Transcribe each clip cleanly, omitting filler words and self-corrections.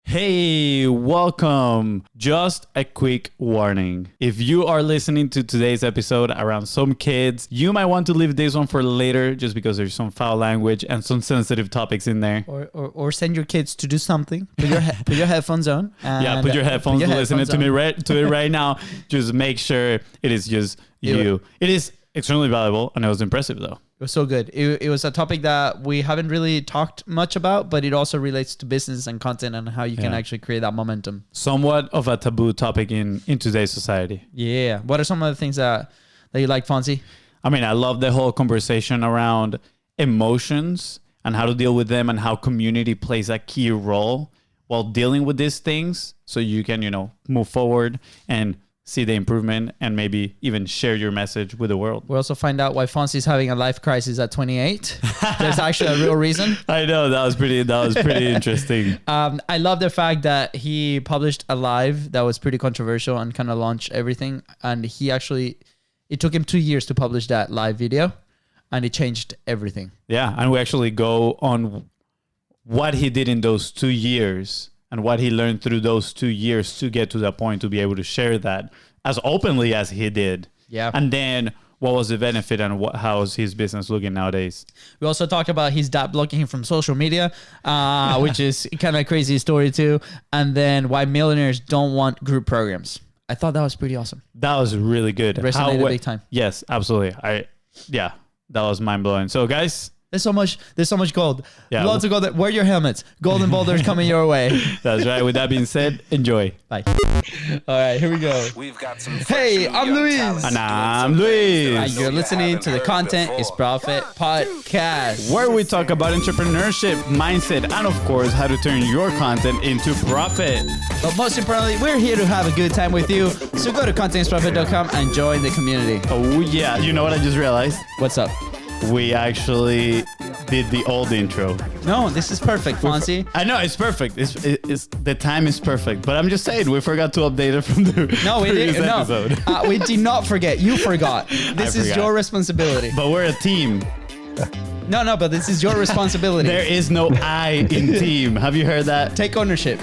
Hey, welcome. Just a quick warning. If you are listening to today's episode around some kids, you might want to leave this one for later just because there's some foul language and some sensitive topics in there. Or send your kids to do something. Put your headphones on. And put your headphones on. Listen to it right now. Just make sure it is just you. It is extremely valuable and it was impressive though. It was so good. It was a topic that we haven't really talked much about, but it also relates to business and content and how you can actually create that momentum. Somewhat of a taboo topic in today's society. Yeah. What are some of the things that you like, Fonzie? I mean, I love the whole conversation around emotions and how to deal with them and how community plays a key role while dealing with these things so you can, move forward and see the improvement and maybe even share your message with the world. We also find out why Fonzie's having a life crisis at 28. There's actually a real reason. I know, that was pretty interesting. I love the fact that he published a live that was pretty controversial and kind of launched everything. And it took him 2 years to publish that live video and it changed everything. Yeah, and we actually go on what he did in those 2 years and what he learned through those 2 years to get to that point to be able to share that as openly as he did. Yeah. And then what was the benefit and how's his business looking nowadays? We also talked about his dad blocking him from social media, which is kind of a crazy story too. And then why millionaires don't want group programs. I thought that was pretty awesome. That was really good. Resonated big time. Yes, absolutely. That was mind blowing. So guys, There's so much gold. Yeah. Lots of gold. Wear your helmets. Golden boulders coming your way. That's right. With that being said, enjoy. Bye. All right, here we go. We've got some I'm Luis. And I'm Luis. And you're listening to the Content is Profit podcast, where we talk about entrepreneurship, mindset, and of course, how to turn your content into profit. But most importantly, we're here to have a good time with you. So go to contentisprofit.com and join the community. Oh, yeah. You know what I just realized? What's up? We actually did the old intro. No, this is perfect, Fonzie. I know, it's perfect. It's the time is perfect. But I'm just saying, we forgot to update it from the previous episode. No, we did not forget. You forgot. This is your responsibility. But we're a team. No, but this is your responsibility. There is no I in team. Have you heard that? Take ownership.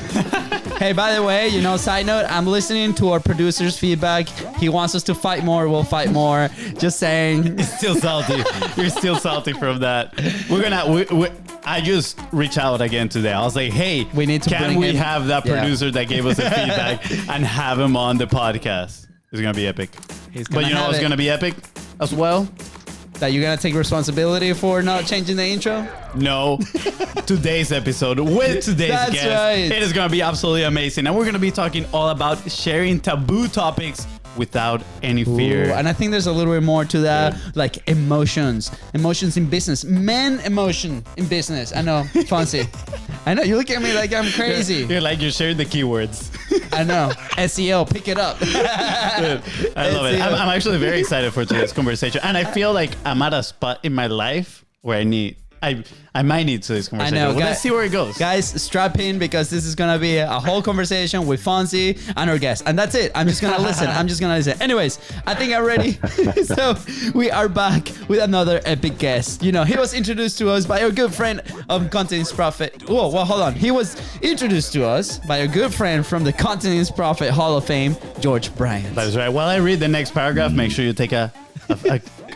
Hey, by the way, side note, I'm listening to our producer's feedback. He wants us to fight more. We'll fight more. Just saying. It's still salty. You're still salty from that. I just reached out again today. I was like, hey, can we have that producer that gave us the feedback and have him on the podcast? It's going to be epic. But you know what's going to be epic as well? That you're going to take responsibility for not changing the intro? No. Today's episode with today's guest. Right. It is going to be absolutely amazing. And we're going to be talking all about sharing taboo topics without any fear. Ooh, and I think there's a little bit more to that, like emotions in business, men emotion in business. I know, Fonzie. I know, you look at me like I'm crazy. You're sharing the keywords. I know. SEO, pick it up. Dude, I love it. I'm actually very excited for today's conversation. And I feel like I'm at a spot in my life where I might need today's conversation. I know, let's see where it goes. Guys, strap in because this is going to be a whole conversation with Fonzie and our guest. And that's it. I'm just going to listen. Anyways, I think I'm ready. So we are back with another epic guest. He was introduced to us by a good friend of Content is Profit. Whoa, well, hold on. He was introduced to us by a good friend from the Content is Profit Hall of Fame, George Bryant. That is right. While I read the next paragraph, make sure you take a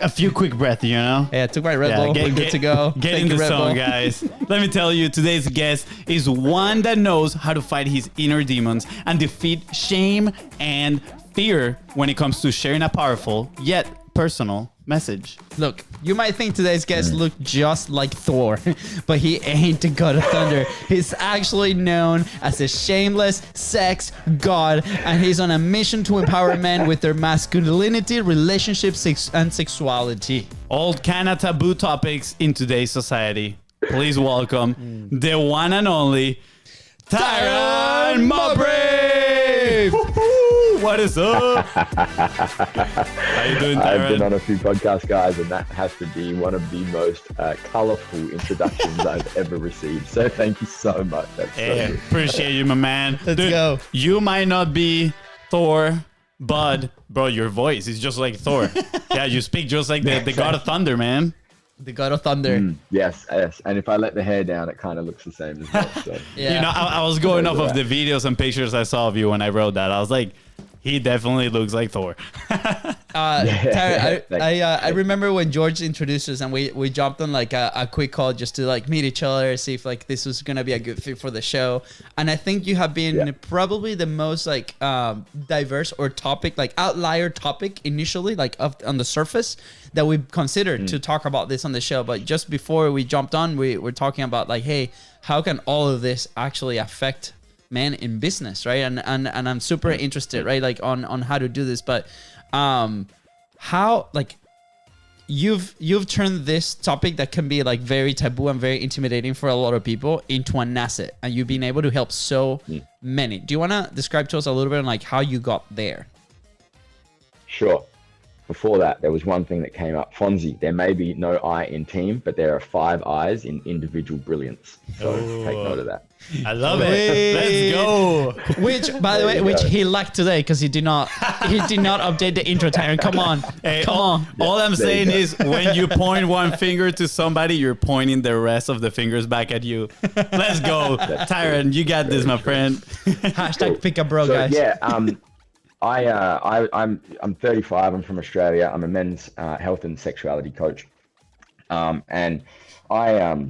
few quick breaths, Yeah, took my Red Bull. We're good to go. Get in the zone, guys. Let me tell you, today's guest is one that knows how to fight his inner demons and defeat shame and fear when it comes to sharing a powerful yet personal message. Look, you might think today's guest looked just like Thor, but he ain't the God of Thunder. He's actually known as the Shameless Sex God, and he's on a mission to empower men with their masculinity, relationships, and sexuality. All kind of taboo topics in today's society. Please welcome the one and only Tyran Mowbray. What is up? How you doing, Tyran? I've been on a few podcasts, guys, and that has to be one of the most colorful introductions I've ever received. So thank you so much. That's so good. Appreciate you, my man. Let's go. You might not be Thor, but bro, your voice is just like Thor. Yeah, you speak just like the God of Thunder, man. The God of Thunder. Yes, yes. And if I let the hair down, it kind of looks the same as well. So. Yeah. You know, I was going off of the videos and pictures I saw of you when I wrote that. I was like, he definitely looks like Thor. Tyran, I remember when George introduced us and we jumped on like a quick call just to like meet each other, see if like this was gonna be a good fit for the show. And I think you have been probably the most like diverse or topic, like outlier topic initially, like on the surface that we considered to talk about this on the show. But just before we jumped on, we were talking about like, hey, how can all of this actually affect men in business, right? And I'm super interested, right, like on how to do this. But how, like, you've turned this topic that can be like very taboo and very intimidating for a lot of people into an asset, and you've been able to help so many. Do you want to describe to us a little bit on like how you got there? Sure. Before that, there was one thing that came up. FONZI, there may be no I in team, but there are 5 I's in individual brilliance. So take note of that. I love it. Let's go. Which, by the way, which he lacked today because he did not update the intro, Tyran. Come on. Hey, Come on. All I'm saying is when you point one finger to somebody, you're pointing the rest of the fingers back at you. Let's go. Tyran, you got this, my friend. Hashtag pick a bro, So, guys. yeah, I'm 35. I'm from Australia. I'm a men's health and sexuality coach, and I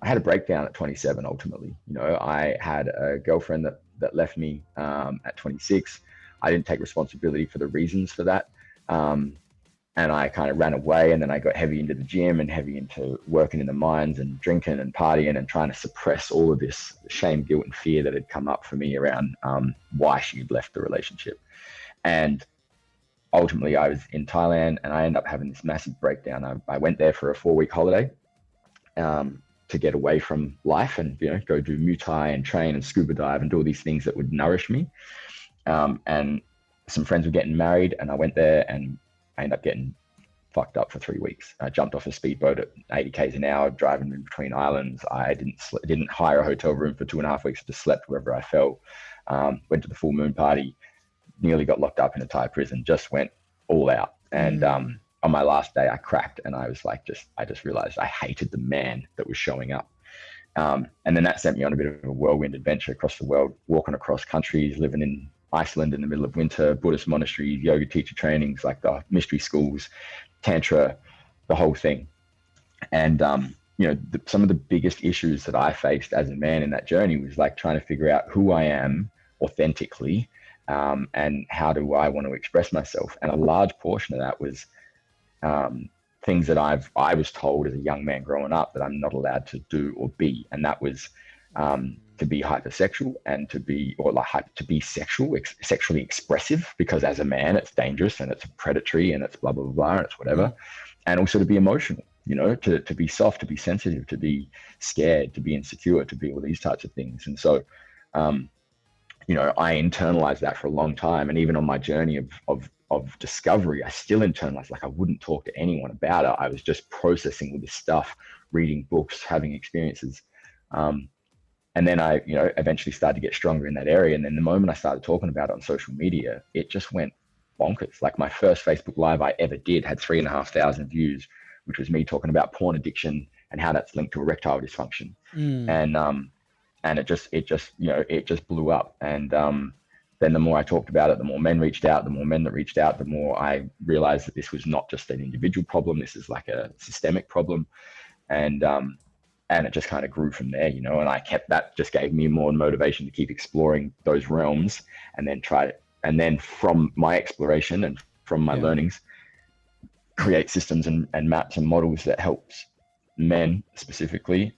had a breakdown at 27. Ultimately, you know, I had a girlfriend that left me at 26. I didn't take responsibility for the reasons for that, and I kind of ran away. And then I got heavy into the gym and heavy into working in the mines and drinking and partying and trying to suppress all of this shame, guilt, and fear that had come up for me around why she had left the relationship. And ultimately, I was in Thailand, and I ended up having this massive breakdown. I went there for a 4-week holiday to get away from life and, you know, go do Muay Thai and train and scuba dive and do all these things that would nourish me. And some friends were getting married, and I went there, and I ended up getting fucked up for 3 weeks. I jumped off a speedboat at 80 k's an hour, driving in between islands. I didn't hire a hotel room for 2.5 weeks. Just slept wherever I felt. Went to the full moon party. Nearly got locked up in a Thai prison, just went all out. And on my last day, I cracked, and I was like, I just realized I hated the man that was showing up. And then that sent me on a bit of a whirlwind adventure across the world, walking across countries, living in Iceland in the middle of winter, Buddhist monasteries, yoga teacher trainings, like the mystery schools, Tantra, the whole thing. And, you know, some of the biggest issues that I faced as a man in that journey was like trying to figure out who I am authentically, and how do I want to express myself. And a large portion of that was things that I was told as a young man growing up that I'm not allowed to do or be. And that was to be hypersexual and to be sexually expressive, because as a man, it's dangerous and it's predatory and it's blah, blah, blah, blah, and it's whatever. And also to be emotional, you know, to be soft, to be sensitive, to be scared, to be insecure, to be all these types of things. And so, you know, I internalized that for a long time. And even on my journey of discovery, I still internalized, like I wouldn't talk to anyone about it. I was just processing all this stuff, reading books, having experiences. And then I, you know, eventually started to get stronger in that area. And then the moment I started talking about it on social media, it just went bonkers. Like my first Facebook Live I ever did had 3,500 views, which was me talking about porn addiction and how that's linked to erectile dysfunction. And it just blew up. And then the more I talked about it, the more men reached out, the more men that reached out, the more I realized that this was not just an individual problem. This is like a systemic problem. And it just kind of grew from there, you know, and I kept that, just gave me more motivation to keep exploring those realms, and then from my exploration and from my learnings, create systems and maps and models that helps men specifically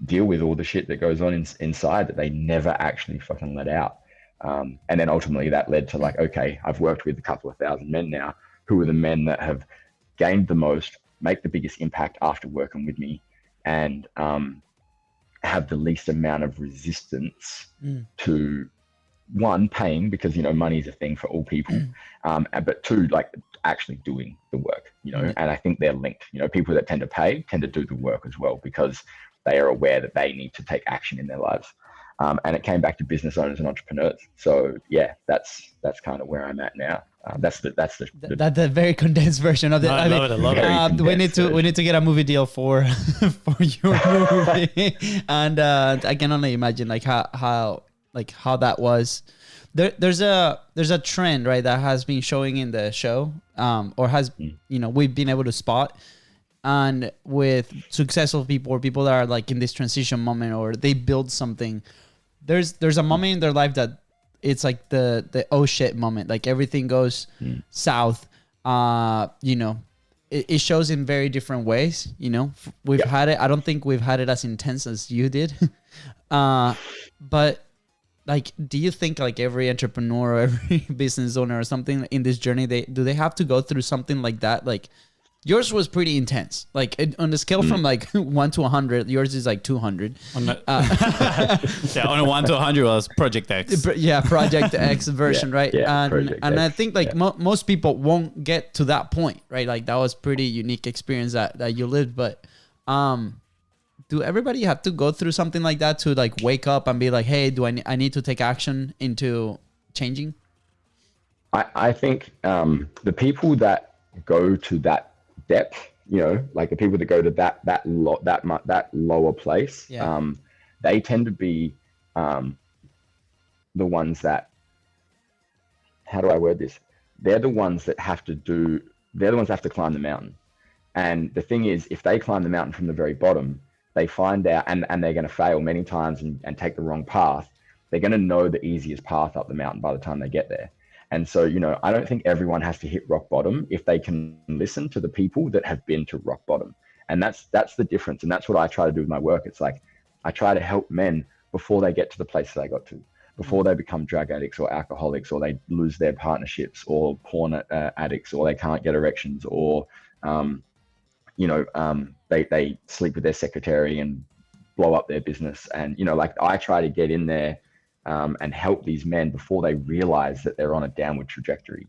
deal with all the shit that goes on inside that they never actually fucking let out. And then ultimately that led to like, okay, I've worked with a couple of thousand men now. Who are the men that have gained the most, make the biggest impact after working with me, and have the least amount of resistance to, one, pain, because, you know, money is a thing for all people, but two, like actually doing the work, you know. And I think they're linked. You know, people that tend to pay tend to do the work as well, because they are aware that they need to take action in their lives. And it came back to business owners and entrepreneurs. So yeah, that's kind of where I'm at now. That's the very condensed version of it. I love it. I love it. We need to get a movie deal for your movie, and I can only imagine like how that was. There's a trend, right, that has been showing in the show, or has we've been able to spot, and with successful people or people that are like in this transition moment or they build something, there's a moment in their life that it's like the oh shit moment, like everything goes south. It shows in very different ways. We've had it. I don't think we've had it as intense as you did, but like, do you think like every entrepreneur or every business owner or something in this journey, do they have to go through something like that? Like, yours was pretty intense. Like on the scale from like 1 to 100, yours is like 200. On a 1 to 100 was Project X. Yeah, Project X version, right? Yeah, and I think like most people won't get to that point, right? Like that was pretty unique experience that you lived. But do everybody have to go through something like that to like wake up and be like, hey, I need to take action into changing? I think the people that go to that depth, like the people that go to that lower place, they tend to be the ones that, how do I word this? They're the ones that have to climb the mountain. And the thing is, if they climb the mountain from the very bottom, they find out, and they're going to fail many times and take the wrong path, they're going to know the easiest path up the mountain by the time they get there. And so, I don't think everyone has to hit rock bottom if they can listen to the people that have been to rock bottom. And that's the difference. And that's what I try to do with my work. It's like, I try to help men before they get to the place that I got to, before they become drug addicts or alcoholics, or they lose their partnerships, or porn addicts, or they can't get erections, or, they sleep with their secretary and blow up their business. And, like I try to get in there and help these men before they realize that they're on a downward trajectory.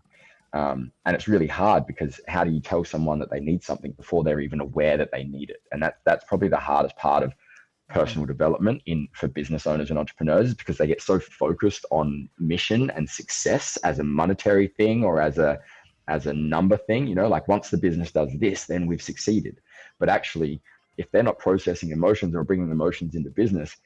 And it's really hard, because how do you tell someone that they need something before they're even aware that they need it? And that's probably the hardest part of personal development for business owners and entrepreneurs, because they get so focused on mission and success as a monetary thing or as a number thing, like once the business does this, then we've succeeded. But actually, if they're not processing emotions or bringing emotions into business,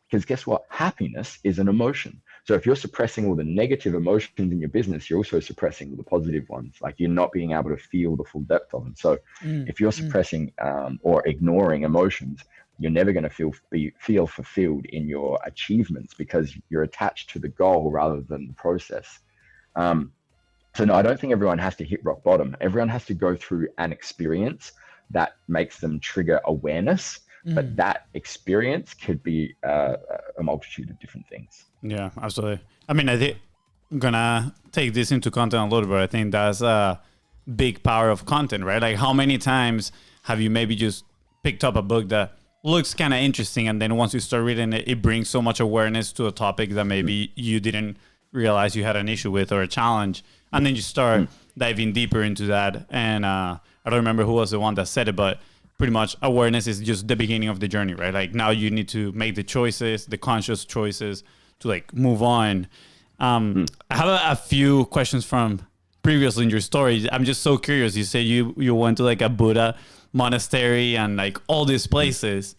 because guess what? Happiness is an emotion. So if you're suppressing all the negative emotions in your business, you're also suppressing the positive ones. Like, you're not being able to feel the full depth of them. So if you're suppressing or ignoring emotions, you're never going to feel fulfilled in your achievements, because you're attached to the goal rather than the process. So no, I don't think everyone has to hit rock bottom. Everyone has to go through an experience that makes them trigger awareness. But that experience could be a multitude of different things. Yeah, absolutely. I mean, I think I'm going to take this into content a little bit. I think that's a big power of content, right? Like, how many times have you maybe just picked up a book that looks kind of interesting, and then once you start reading it, it brings so much awareness to a topic that maybe you didn't realize you had an issue with or a challenge, and then you start diving deeper into that. And I don't remember who was the one that said it, but pretty much awareness is just the beginning of the journey, right? Like, now you need to make the choices, the conscious choices to like move on. I have a few questions from previously in your story. I'm just so curious. You say you went to like a Buddha monastery and like all these places.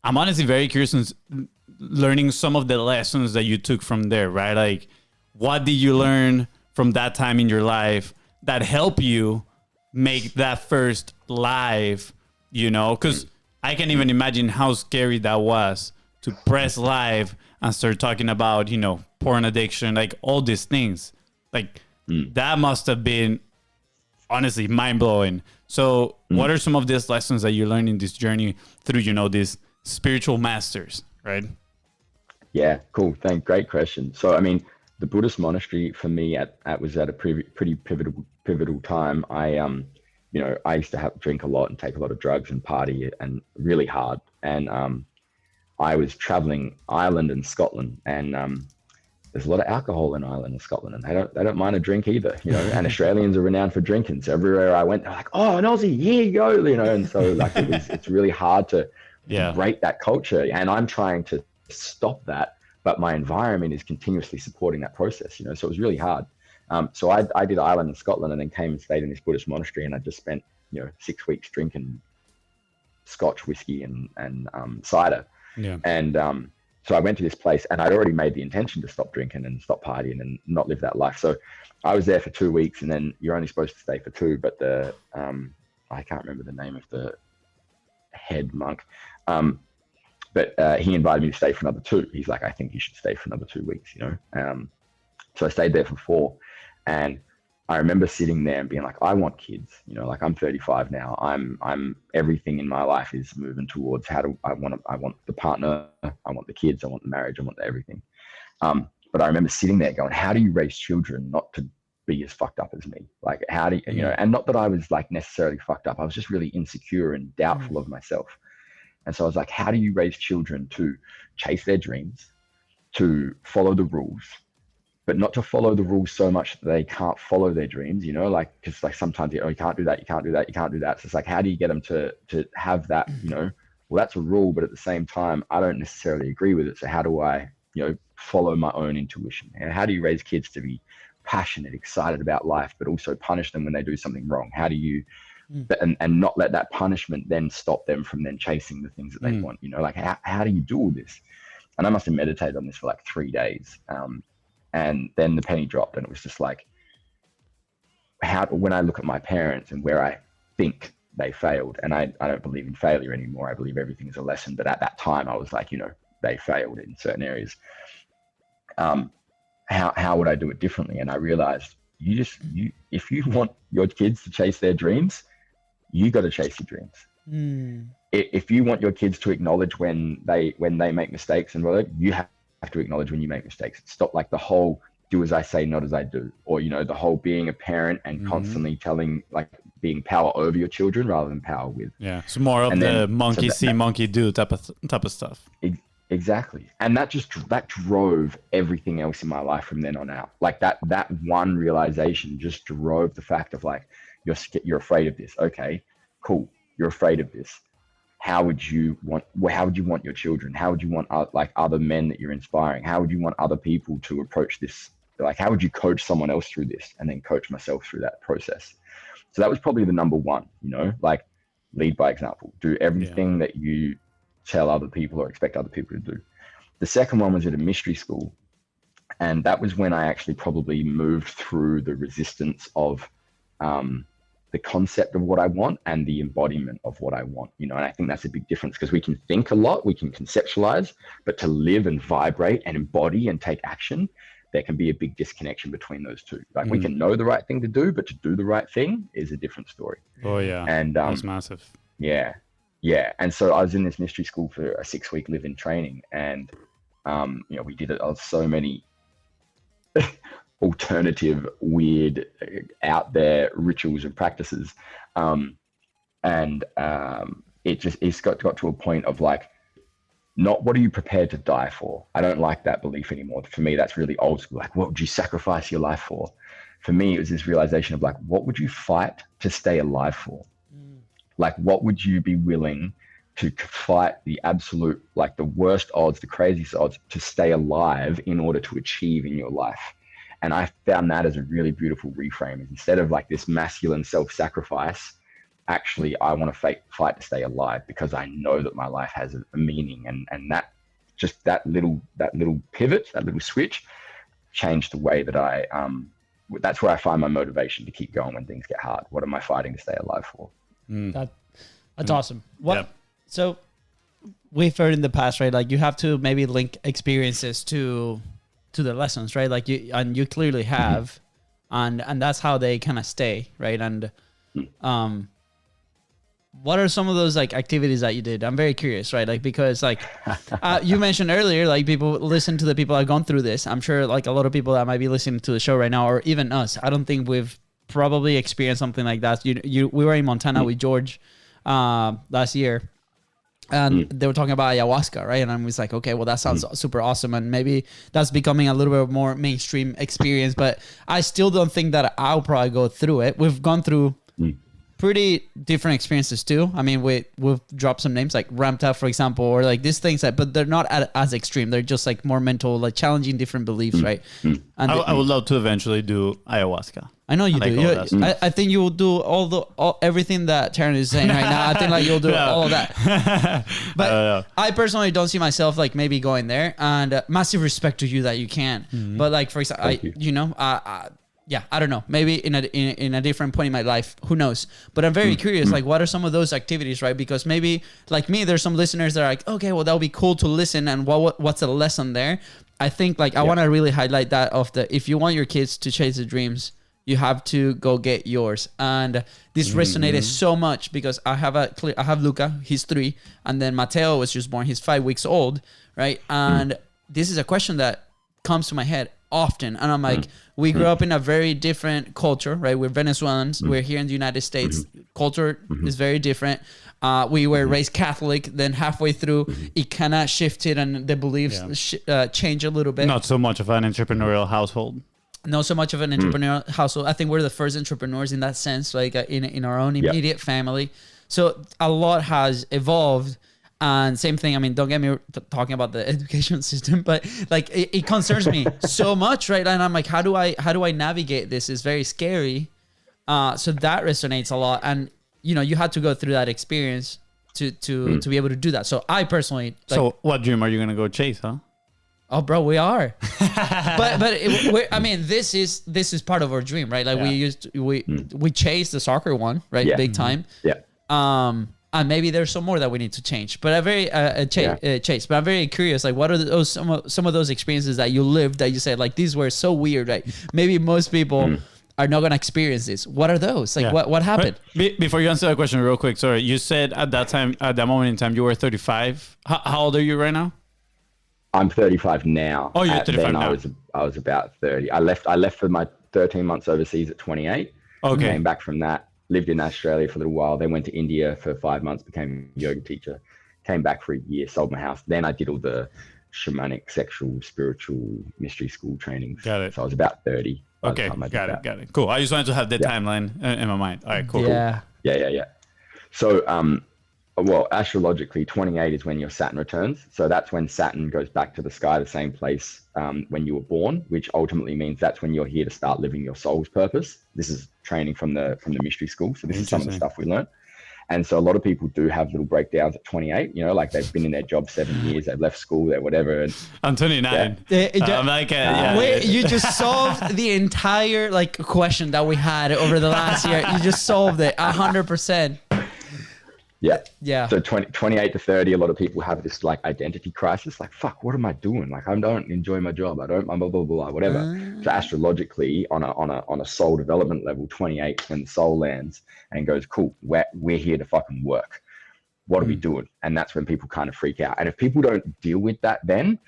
I'm honestly very curious in learning some of the lessons that you took from there, right? Like, what did you learn from that time in your life that helped you make that first live? Because I can't even imagine how scary that was to press live and start talking about, porn addiction, like all these things. Like, that must have been honestly mind blowing. So what are some of these lessons that you learned in this journey through, these spiritual masters, right? Yeah, cool. Great question. So, I mean, the Buddhist monastery for me was at a pretty pivotal time. I used to drink a lot and take a lot of drugs and party and really hard. And I was traveling Ireland and Scotland, and there's a lot of alcohol in Ireland and Scotland, and they don't mind a drink either, and Australians are renowned for drinking. So everywhere I went, they're like, oh, an Aussie, here you go, and so like it's really hard to break that culture. And I'm trying to stop that, but my environment is continuously supporting that process, so it was really hard. So I did Ireland and Scotland, and then came and stayed in this Buddhist monastery, and I just spent 6 weeks drinking Scotch whiskey and cider. Yeah. And so I went to this place, and I'd already made the intention to stop drinking and stop partying and not live that life. So I was there for 2 weeks, and then you're only supposed to stay for 2. But the I can't remember the name of the head monk, but he invited me to stay for another 2. He's like, I think you should stay for another 2 weeks, So I stayed there for 4, and I remember sitting there and being like, I want kids, like I'm 35 now. I'm everything in my life is moving towards I want the partner, I want the kids, I want the marriage, I want everything. But I remember sitting there going, how do you raise children not to be as fucked up as me? Like, how do you, and not that I was like necessarily fucked up. I was just really insecure and doubtful of myself. And so I was like, how do you raise children to chase their dreams, to follow the rules, but not to follow the rules so much that they can't follow their dreams, because like sometimes, you can't do that, you can't do that, you can't do that. So it's like, how do you get them to have that, well, that's a rule, but at the same time, I don't necessarily agree with it. So how do I, follow my own intuition? And how do you raise kids to be passionate, excited about life, but also punish them when they do something wrong? How do you, and not let that punishment then stop them from then chasing the things that they want, like how do you do all this? And I must have meditated on this for like 3 days. And then the penny dropped, and it was just like, when I look at my parents and where I think they failed, and I don't believe in failure anymore. I believe everything is a lesson. But at that time I was like, they failed in certain areas. How would I do it differently? And I realized if you want your kids to chase their dreams, you got to chase your dreams. If you want your kids to acknowledge when they make mistakes, and you have to acknowledge when you make mistakes. Stop like the whole do as I say, not as I do, or the whole being a parent and constantly telling, like, being power over your children rather than power with. Yeah, so more of the monkey see, monkey do type of stuff. Exactly, and that drove everything else in my life from then on out. Like that one realization just drove the fact of like, you're afraid of this. Okay, cool. You're afraid of this. How would you want your children? How would you want like other men that you're inspiring? How would you want other people to approach this? Like, how would you coach someone else through this, and then coach myself through that process? So that was probably the number one, like lead by example, do everything that you tell other people or expect other people to do. The second one was at a mystery school. And that was when I actually probably moved through the resistance of, the concept of what I want and the embodiment of what I want, and I think that's a big difference, because we can think a lot, we can conceptualize, but to live and vibrate and embody and take action, there can be a big disconnection between those two. Like we can know the right thing to do, but to do the right thing is a different story. Oh yeah. And that's massive. Yeah. And so I was in this mystery school for a 6-week live-in training, and we did it on so many alternative, weird, out there rituals and practices, it's got to a point of like, not what are you prepared to die for? I don't like that belief anymore. For me, that's really old school. Like, what would you sacrifice your life for? For me, it was this realization of like, what would you fight to stay alive for? Like, what would you be willing to fight the absolute, like the worst odds, the craziest odds, to stay alive in order to achieve in your life? And I found that as a really beautiful reframe. Instead of like this masculine self-sacrifice, actually, I want to fight to stay alive, because I know that my life has a meaning, and that just that little pivot, that little switch, changed the way that that's where I find my motivation to keep going when things get hard. What am I fighting to stay alive for? That's awesome. So we've heard in the past, right? Like, you have to maybe link experiences to the lessons, right? Like you clearly have, and that's how they kind of stay, right? And what are some of those like activities that you did? I'm very curious, right? Like, because like you mentioned earlier, like people listen to the people that have gone through this. I'm sure like a lot of people that might be listening to the show right now, or even us, I don't think we've probably experienced something like that. We were in Montana with George last year, and they were talking about ayahuasca, right? And I was like, okay, well, that sounds super awesome, and maybe that's becoming a little bit more mainstream experience, but I still don't think that I'll probably go through it. We've gone through pretty different experiences too. I mean, we've dropped some names like Ramped Up, for example, or like these things but they're not as extreme. They're just like more mental, like challenging different beliefs, right? And I would love to eventually do ayahuasca. I know you like do. all that stuff. I think you will do everything that Tyran is saying right now. I think like you'll do all of that. But I personally don't see myself like maybe going there. And massive respect to you that you can. But like for example, I don't know. Maybe in a different point in my life, who knows? But I'm very curious. Like, what are some of those activities, right? Because maybe like me, there's some listeners that are like, okay, well that would be cool to listen. And what's the lesson there? I think like I want to really highlight that if you want your kids to chase their dreams, you have to go get yours. And this resonated so much because I have Luca, he's 3, and then Mateo was just born, he's 5 weeks old, right? And this is a question that comes to my head often, and I'm like, we grew up in a very different culture, right? We're Venezuelans, we're here in the United States, culture is very different. We were raised Catholic, then halfway through it kind of shifted and the beliefs changed a little bit. Not so much of an entrepreneurial household. Not so much of an entrepreneurial household. I think we're the first entrepreneurs in that sense, like in our own immediate family. So a lot has evolved. And same thing, I mean, don't get me talking about the education system, but like it concerns me so much, right? And I'm like, how do I navigate this? It's very scary. So that resonates a lot. And you know, you had to go through that experience to be able to do that. So I personally, so what dream are you gonna go chase, huh? Oh, bro, we are. I mean, this is part of our dream, right? Like we chased the soccer one, right? Yeah. Big time. Yeah. And maybe there's some more that we need to change. But I'm very Chase. But I'm very curious. Like, what are those some of those experiences that you lived that you said like these were so weird, right? Maybe most people are not gonna experience this. What are those? Like, what happened? Before you answer that question, real quick, sorry. You said at that moment in time, you were 35. How old are you right now? I'm 35 now. Oh, you're 35 now. I was about 30. I left for my 13 months overseas at 28. Okay. Came back from that, lived in Australia for a little while, then went to India for 5 months, became a yoga teacher, came back for a year, sold my house. Then I did all the shamanic, sexual, spiritual, mystery school trainings. Got it. So I was about 30. Okay, got it. Cool. I just wanted to have the timeline in my mind. All right, cool. Yeah. Yeah. So, well, astrologically, 28 is when your Saturn returns. So that's when Saturn goes back to the sky, the same place when you were born, which ultimately means that's when you're here to start living your soul's purpose. This is training from the mystery school. So this is some of the stuff we learned. And so a lot of people do have little breakdowns at 28, you know, like they've been in their job 7 years, they've left school, they're whatever. And I'm 29. I'm like, wait, you just solved the entire like question that we had over the last year. You just solved it 100%. Yeah. So 28 to 30, a lot of people have this like identity crisis. Like, fuck, what am I doing? Like, I don't enjoy my job. I don't, blah, blah, blah, whatever. So astrologically, on a soul development level, 28, when the soul lands and goes, cool, we're here to fucking work. What are we doing? And that's when people kind of freak out. And if people don't deal with that, then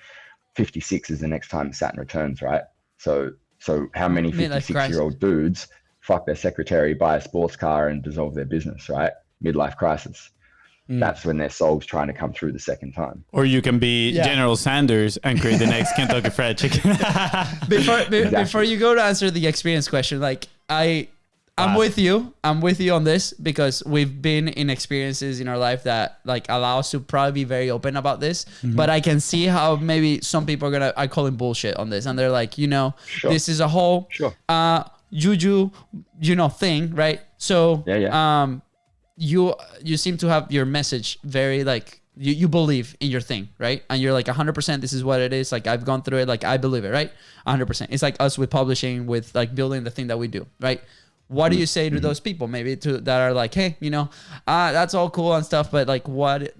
56 is the next time Saturn returns, right? So how many 56-year-old dudes fuck their secretary, buy a sports car and dissolve their business, right? Midlife crisis. That's when their soul's trying to come through the second time. Or you can be General Sanders and create the next Kentucky Fried Chicken. Before you go to answer the experience question, like I'm with you. I'm with you on this because we've been in experiences in our life that like allow us to probably be very open about this. But I can see how maybe some people are I call it bullshit on this, and they're like, this is a whole juju, thing, right? So you seem to have your message very like you believe in your thing, right? And you're like 100%. This is what it is. Like I've gone through it. Like I believe it, right? 100%. It's like us with publishing, with like building the thing that we do, right? What do you say to those people maybe that are like, hey, that's all cool and stuff, but like what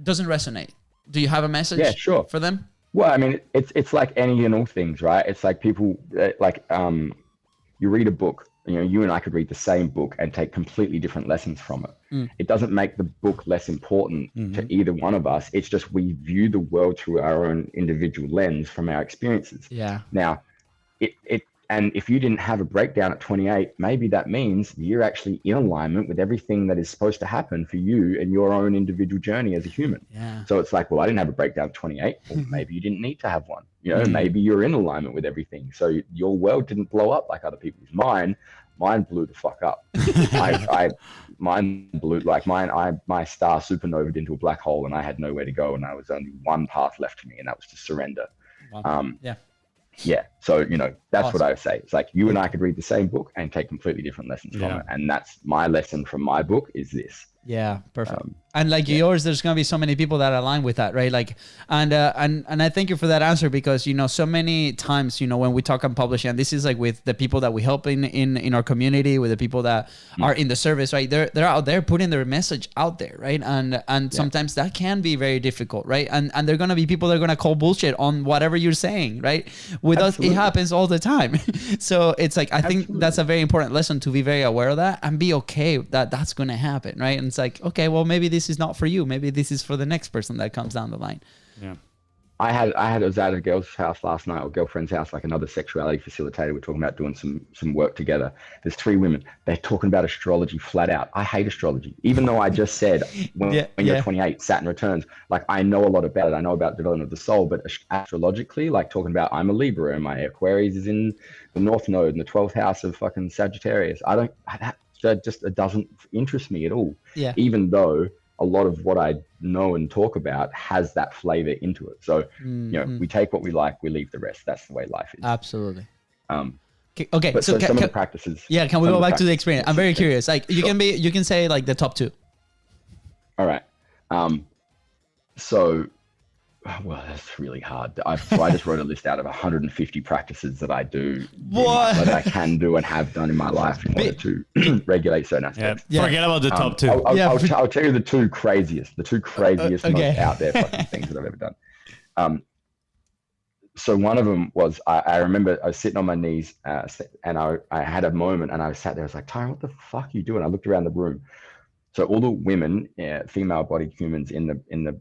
doesn't resonate? Do you have a message for them? Well, I mean, it's like any and all things, right? It's like people like you read a book, you and I could read the same book and take completely different lessons from it. It doesn't make the book less important to either one of us. It's just we view the world through our own individual lens from our experiences. Yeah. Now, And if you didn't have a breakdown at 28, maybe that means you're actually in alignment with everything that is supposed to happen for you and your own individual journey as a human. Yeah. So it's like, well, I didn't have a breakdown at 28. Well, maybe you didn't need to have one. You know, maybe you're in alignment with everything. So your world didn't blow up like other people's. Mine blew the fuck up. Mine blew like my star supernovaed into a black hole, and I had nowhere to go, and I was only one path left for me, and that was to surrender. Wow. Yeah. So, you know, that's what I would say. It's like you and I could read the same book and take completely different lessons from it. And that's my lesson from my book is this. Yeah, perfect. And like yours, there's gonna be so many people that align with that, right? Like, and I thank you for that answer, because you know, so many times, you know, when we talk on publishing, and this is like with the people that we help in our community, with the people that are in the service, right? They're out there putting their message out there, right? And sometimes that can be very difficult, right? And they're gonna be people that are gonna call bullshit on whatever you're saying, right? With us, it happens all the time. So it's like I think that's a very important lesson, to be very aware of that and be okay that that's gonna happen, right? And it's like, okay, well, maybe this is not for you. Maybe this is for the next person that comes down the line. Yeah. I was at a girl's house last night, or girlfriend's house, like another sexuality facilitator. We're talking about doing some work together. There's 3 women. They're talking about astrology flat out. I hate astrology, even though I just said when you're 28, Saturn returns. Like, I know a lot about it. I know about development of the soul, but astrologically, like talking about I'm a Libra and my Aquarius is in the North Node in the 12th house of fucking Sagittarius. That it doesn't interest me at all. Yeah. Even though a lot of what I know and talk about has that flavor into it. So, you know, we take what we like, we leave the rest. That's the way life is. Absolutely. Okay. But so some of the practices. Yeah. Can we go back to the experience? I'm very curious. Like you can say like the top 2. All right. So, well, that's really hard. I just wrote a list out of 150 practices that I do, that I can do and have done in my life in order to regulate certain aspects. Yeah. Forget about the top 2. I'll tell you the two craziest most out there fucking things that I've ever done. So one of them was, I remember I was sitting on my knees and I had a moment and I sat there. I was like, Tyran, what the fuck are you doing? I looked around the room. So all the women, female-bodied humans in the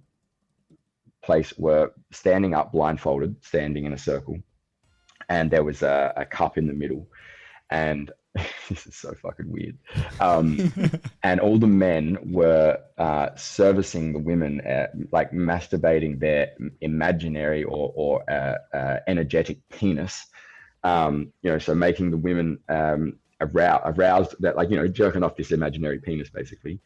place were standing up blindfolded, standing in a circle, and there was a cup in the middle, and this is so fucking weird, and all the men were servicing the women, like masturbating their imaginary or energetic penis, you know, so making the women aroused, that, like, you know, jerking off this imaginary penis basically,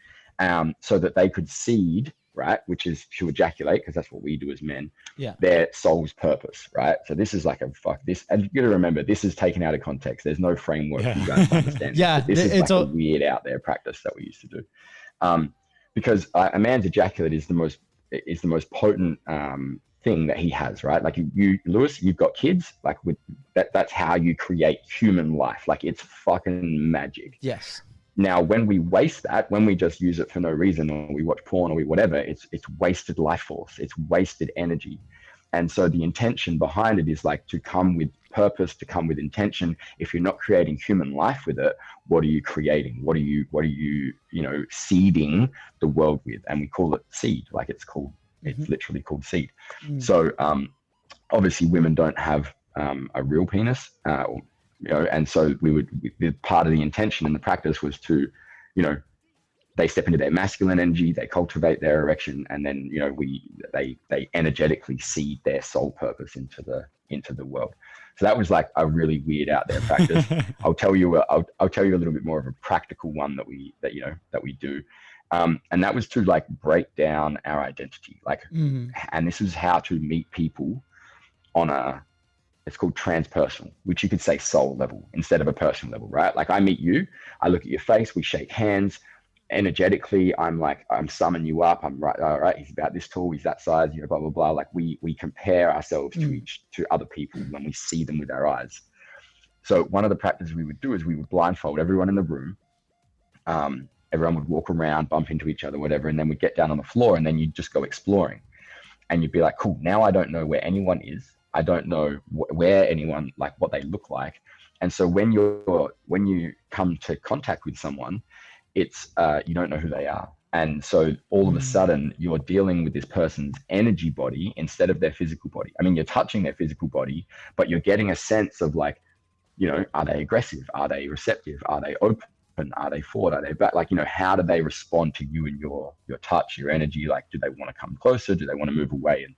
so that they could seed, right, which is to ejaculate, because that's what we do as men, their soul's purpose, right? So this is like and you gotta remember, this is taken out of context. There's no framework for you guys to understand. This is like a weird out there practice that we used to do, because a man's ejaculate is the most potent thing that he has, right? Like you Lewis, you've got kids, like that's how you create human life. Like, it's fucking magic. Yes. Now, when we waste that, when we just use it for no reason, or we watch porn, or whatever, it's wasted life force, it's wasted energy. And so the intention behind it is like to come with purpose, to come with intention. If you're not creating human life with it, what are you creating? What are you, you know, seeding the world with? And we call it seed, like it's literally called seed. So obviously women don't have a real penis, you know, and so part of the intention in the practice was to, you know, they step into their masculine energy, they cultivate their erection, and then, you know, they energetically seed their soul purpose into the world. So that was like a really weird out there practice. I'll tell you a little bit more of a practical one that we do. And that was to like break down our identity, like, and this is how to meet people on it's called transpersonal, which you could say soul level instead of a personal level, right? Like, I meet you, I look at your face, we shake hands. Energetically, I'm summing you up. I'm right. All right. He's about this tall. He's that size. You know, blah blah blah. Like we compare ourselves to other people when we see them with our eyes. So one of the practices we would do is we would blindfold everyone in the room. Everyone would walk around, bump into each other, whatever, and then we'd get down on the floor, and then you'd just go exploring, and you'd be like, cool. Now I don't know where anyone is. I don't know where anyone, like, what they look like. And so when you come to contact with someone, it's you don't know who they are. And so all of a sudden you're dealing with this person's energy body instead of their physical body. I mean, you're touching their physical body, but you're getting a sense of, like, are they aggressive? Are they receptive? Are they open? Are they forward? Are they back? Like, how do they respond to you and your touch, your energy? Like, do they want to come closer? Do they want to move away? And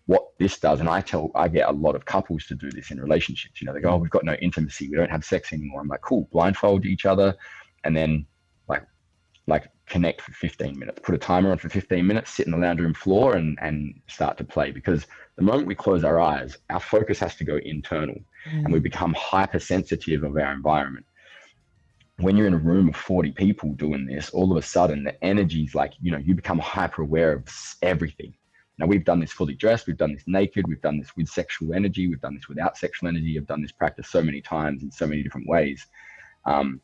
what this does, and I get a lot of couples to do this in relationships. They go, oh, we've got no intimacy. We don't have sex anymore. I'm like, cool, blindfold each other. And then like connect for 15 minutes, put a timer on for 15 minutes, sit in the lounge room floor and start to play. Because the moment we close our eyes, our focus has to go internal and we become hypersensitive of our environment. When you're in a room of 40 people doing this, all of a sudden the energy's like, you become hyper aware of everything. Now, we've done this fully dressed, we've done this naked, we've done this with sexual energy, we've done this without sexual energy. I've done this practice so many times in so many different ways. And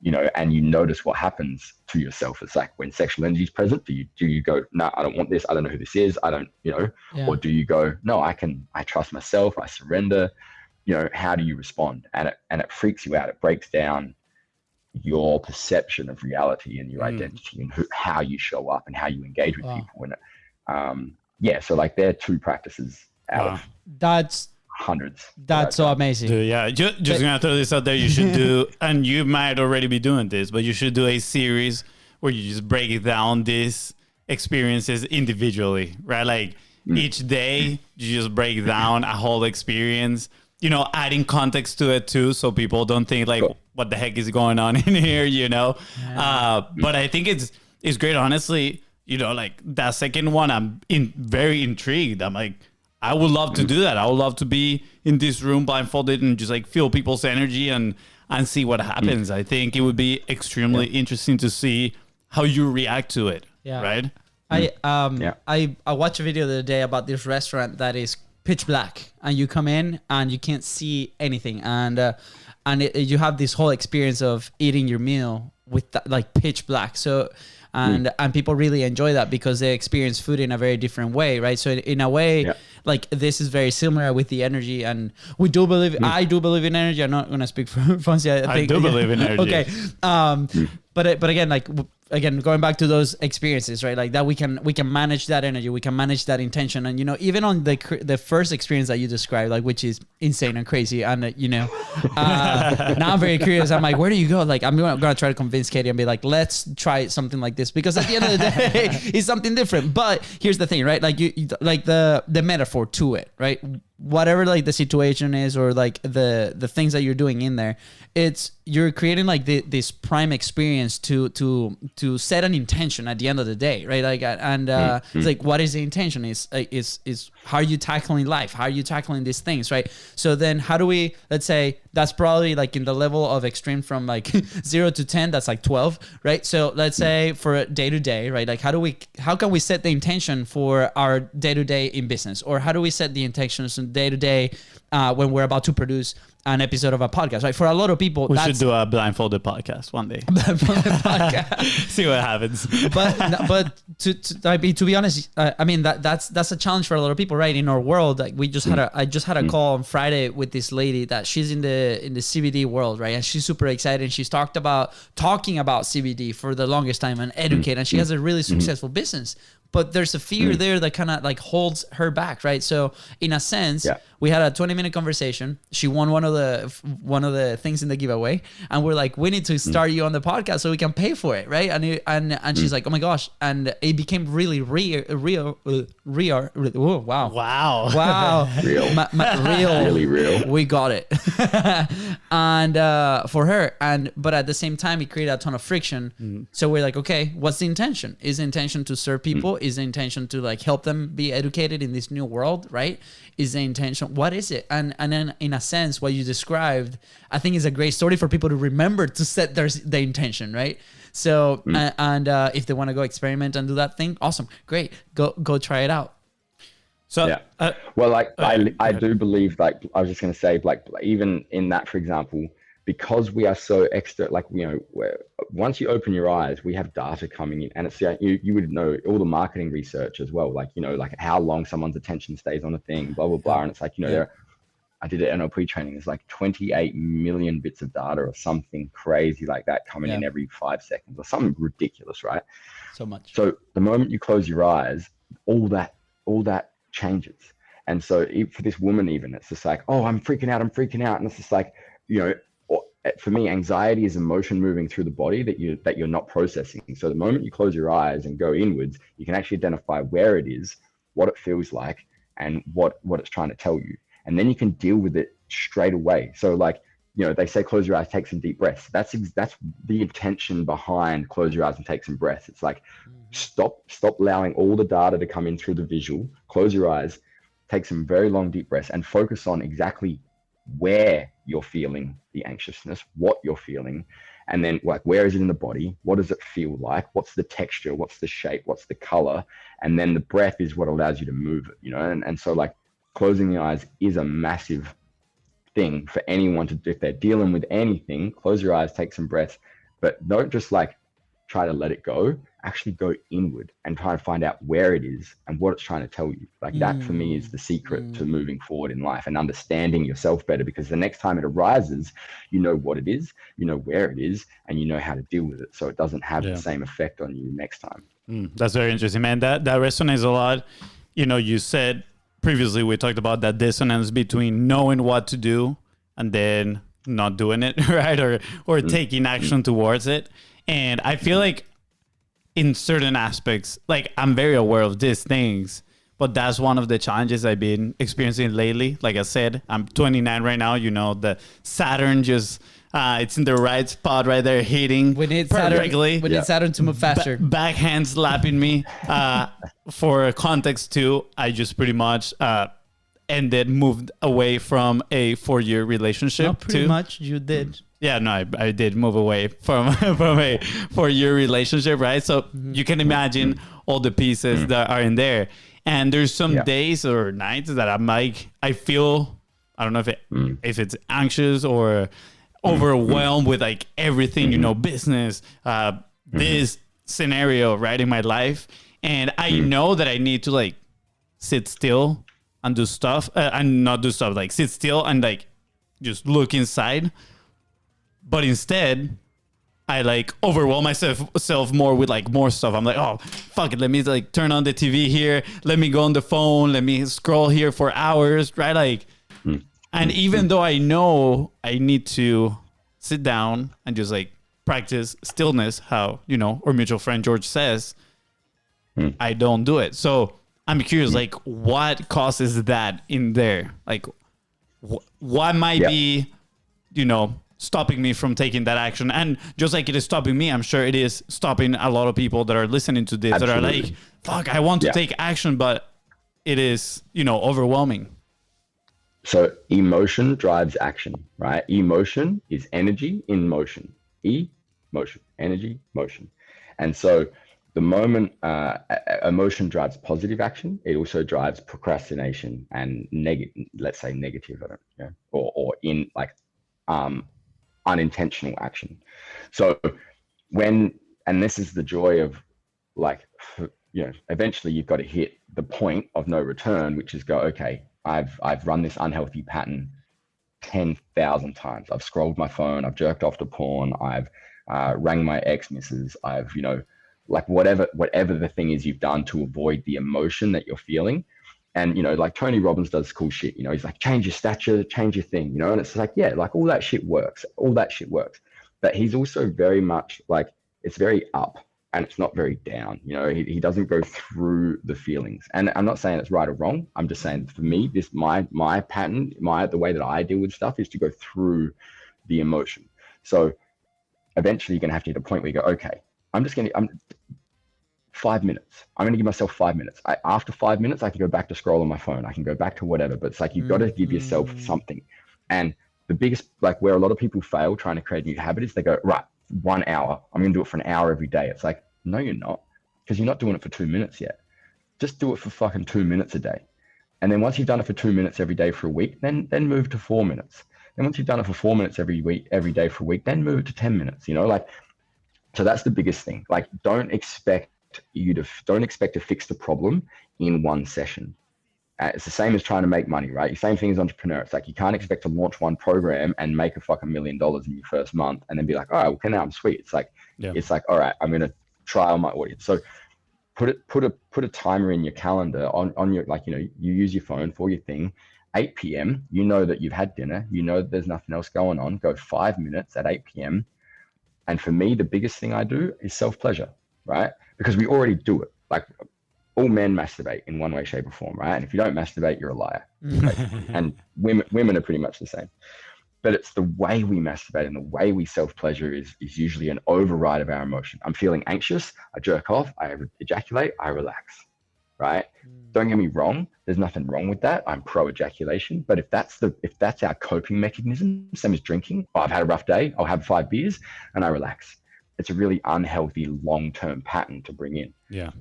you notice what happens to yourself. It's like when sexual energy is present, do you go, no, I don't want this. I don't know who this is. I don't, or do you go, no, I trust myself. I surrender. How do you respond? And it freaks you out. It breaks down your perception of reality and your identity and how you show up and how you engage with people. And so like there are 2 practices out of that's hundreds. That's so amazing. Dude, yeah, just gonna throw this out there. You should do, and you might already be doing this, but you should do a series where you just break down these experiences individually, right? Like each day, you just break down a whole experience. Adding context to it too, so people don't think like, what the heck is going on in here? But I think it's great, honestly. Like that second one, I'm very intrigued. I'm like, I would love to do that. I would love to be in this room blindfolded and just like feel people's energy and see what happens. I think it would be extremely interesting to see how you react to it. Yeah. Right. I watched a video the other day about this restaurant that is pitch black, and you come in and you can't see anything, and you have this whole experience of eating your meal with that, like pitch black. So. And people really enjoy that because they experience food in a very different way, right? So in a way, like this is very similar with the energy, and we do believe. I do believe in energy. I'm not gonna speak for FONZI. I do believe in energy. Okay, but again, like going back to those experiences, right? Like that we can manage that energy, we can manage that intention, and even on the first experience that you described, like which is insane and crazy, and now I'm very curious. I'm like, where do you go? Like I'm gonna try to convince Katie and be like, let's try something like this, because at the end of the day, it's something different. But here's the thing, right? Like you like the metaphor to it, right? Whatever like the situation is, or like the things that you're doing in there, you're creating like this prime experience to set an intention at the end of the day, right? Like it's like, what is the intention? Is how are you tackling life? How are you tackling these things, right? So then how do we, let's say that's probably like in the level of extreme from like 0 to 10, that's like 12, right? So let's say for day to day, right? Like how can we set the intention for our day to day in business, or how do we set the intentions day to day when we're about to produce an episode of a podcast, right? For a lot of people, we should do a blindfolded podcast one day. Blindfolded podcast. See what happens. But to be honest, I mean that's a challenge for a lot of people, right? In our world, like I just had a call on Friday with this lady that she's in the CBD world, right? And she's super excited. And she's talking about CBD for the longest time and educate, and she has a really successful business. But there's a fear there that kind of like holds her back, right? So in a sense, we had a 20-minute conversation. She won one of the things in the giveaway, and we're like, we need to start you on the podcast so we can pay for it, right? And she's like, oh my gosh, and it became really real. Oh, wow, real, really real. We got it, and for her, but at the same time, it created a ton of friction. So we're like, okay, what's the intention? Is the intention to serve people? Is the intention to like help them be educated in this new world, right? Is the intention, what is it? And then in a sense, what you described, I think is a great story for people to remember to set the intention, right? So, and if they want to go experiment and do that thing, awesome, great, go try it out. So, well, like I do believe, like I was just going to say, like even in that, for example, because we are so extra, like, once you open your eyes, we have data coming in, and it's you would know all the marketing research as well, like, like how long someone's attention stays on a thing, blah, blah, blah. And it's like, I did an NLP training. There's like 28 million bits of data or something crazy like that coming in every 5 seconds or something ridiculous, right? So much. So the moment you close your eyes, all that changes. And so for this woman, even, it's just like, oh, I'm freaking out. And it's just like, you know, for me, anxiety is emotion moving through the body that you're not processing. So the moment you close your eyes and go inwards, you can actually identify where it is, what it feels like, and what it's trying to tell you. And then you can deal with it straight away. So like, you know, they say close your eyes, take some deep breaths. That's the intention behind close your eyes and take some breaths. It's like stop allowing all the data to come in through the visual. Close your eyes, take some very long deep breaths, and focus on exactly where you're feeling the anxiousness, what you're feeling, and then like where is it in the body, what does it feel like, what's the texture, what's the shape, what's the color, and then the breath is what allows you to move it, you know. And so like closing the eyes is a massive thing for anyone to do. If they're dealing with anything, close your eyes, take some breaths, but don't just like try to let it go. Actually go inward and try to find out where it is and what it's trying to tell you. Like that for me is the secret to moving forward in life and understanding yourself better, because the next time it arises, you know what it is, you know where it is, and you know how to deal with it, so it doesn't have the same effect on you next time. That's very interesting, man. That resonates a lot. You know, you said previously, we talked about that dissonance between knowing what to do and then not doing it, right? Or taking action towards it. And I feel like in certain aspects, like I'm very aware of these things, but that's one of the challenges I've been experiencing lately. Like I said, I'm 29 right now. You know, the Saturn just, it's in the right spot right there, hitting perfectly. We need Saturn to move faster. Backhand slapping me. For context too, I just pretty much moved away from a 4-year relationship. Not pretty much, you did. Yeah, no, I did move away from a 4-year relationship, right? So you can imagine all the pieces that are in there. And there's some days or nights that I'm like, I feel, I don't know if it's anxious or overwhelmed with like everything, you know, business, this scenario, right, in my life. And I know that I need to like sit still and do stuff and not do stuff, like sit still and like just look inside. But instead, I like overwhelm myself more with like more stuff. I'm like, oh, fuck it. Let me like turn on the TV here. Let me go on the phone. Let me scroll here for hours, right? Like, and even though I know I need to sit down and just like practice stillness, how, you know, our mutual friend George says, I don't do it. So I'm curious, like what causes that in there? Like what might be, you know, stopping me from taking that action? And just like it is stopping me, I'm sure it is stopping a lot of people that are listening to this. Absolutely. That are like, fuck, I want to take action, but it is, you know, overwhelming. So emotion drives action, right? Emotion is energy in motion. Motion, energy, motion. And so the moment emotion drives positive action, it also drives procrastination and let's say negative, or in like unintentional action. So and this is the joy of like, you know, eventually you've got to hit the point of no return, which is go, okay, I've run this unhealthy pattern 10,000 times. I've scrolled my phone, I've jerked off to porn, I've rang my ex-missus, I've, you know, like whatever the thing is you've done to avoid the emotion that you're feeling. And, you know, like Tony Robbins does cool shit, you know, he's like, change your stature, change your thing, you know, and it's like, yeah, like all that shit works. But he's also very much like, it's very up and it's not very down, you know, he doesn't go through the feelings. And I'm not saying it's right or wrong. I'm just saying for me, this, my pattern, the way that I deal with stuff is to go through the emotion. So eventually you're going to have to hit a point where you go, okay, I'm 5 minutes. I'm going to give myself 5 minutes. After 5 minutes, I can go back to scroll on my phone. I can go back to whatever, but it's like, you've got to give yourself something. And the biggest, like where a lot of people fail trying to create a new habit is they go, right, 1 hour. I'm going to do it for an hour every day. It's like, no, you're not, because you're not doing it for 2 minutes yet. Just do it for fucking 2 minutes a day. And then once you've done it for 2 minutes every day for a week, then move to 4 minutes. Then once you've done it for 4 minutes every day for a week, then move to 10 minutes, you know, like, so that's the biggest thing. Like, don't expect to fix the problem in one session. It's the same as trying to make money, right? The same thing as entrepreneur. It's like, you can't expect to launch one program and make a fucking $1 million in your first month and then be like, all right, okay, now I'm sweet. It's like, all right, I'm going to trial my audience. So put a timer in your calendar on your, like, you know, you use your phone for your thing, 8 p.m., you know that you've had dinner, you know that there's nothing else going on, go 5 minutes at 8 p.m. And for me, the biggest thing I do is self-pleasure, right? Because we already do it. Like, all men masturbate in one way, shape, or form, right? And if you don't masturbate, you're a liar. And women are pretty much the same. But it's the way we masturbate and the way we self-pleasure is usually an override of our emotion. I'm feeling anxious, I jerk off, I ejaculate, I relax, right? Don't get me wrong, there's nothing wrong with that. I'm pro-ejaculation. But if that's our coping mechanism, same as drinking, I've had a rough day, I'll have 5 beers and I relax. It's a really unhealthy long-term pattern to bring in. Yeah.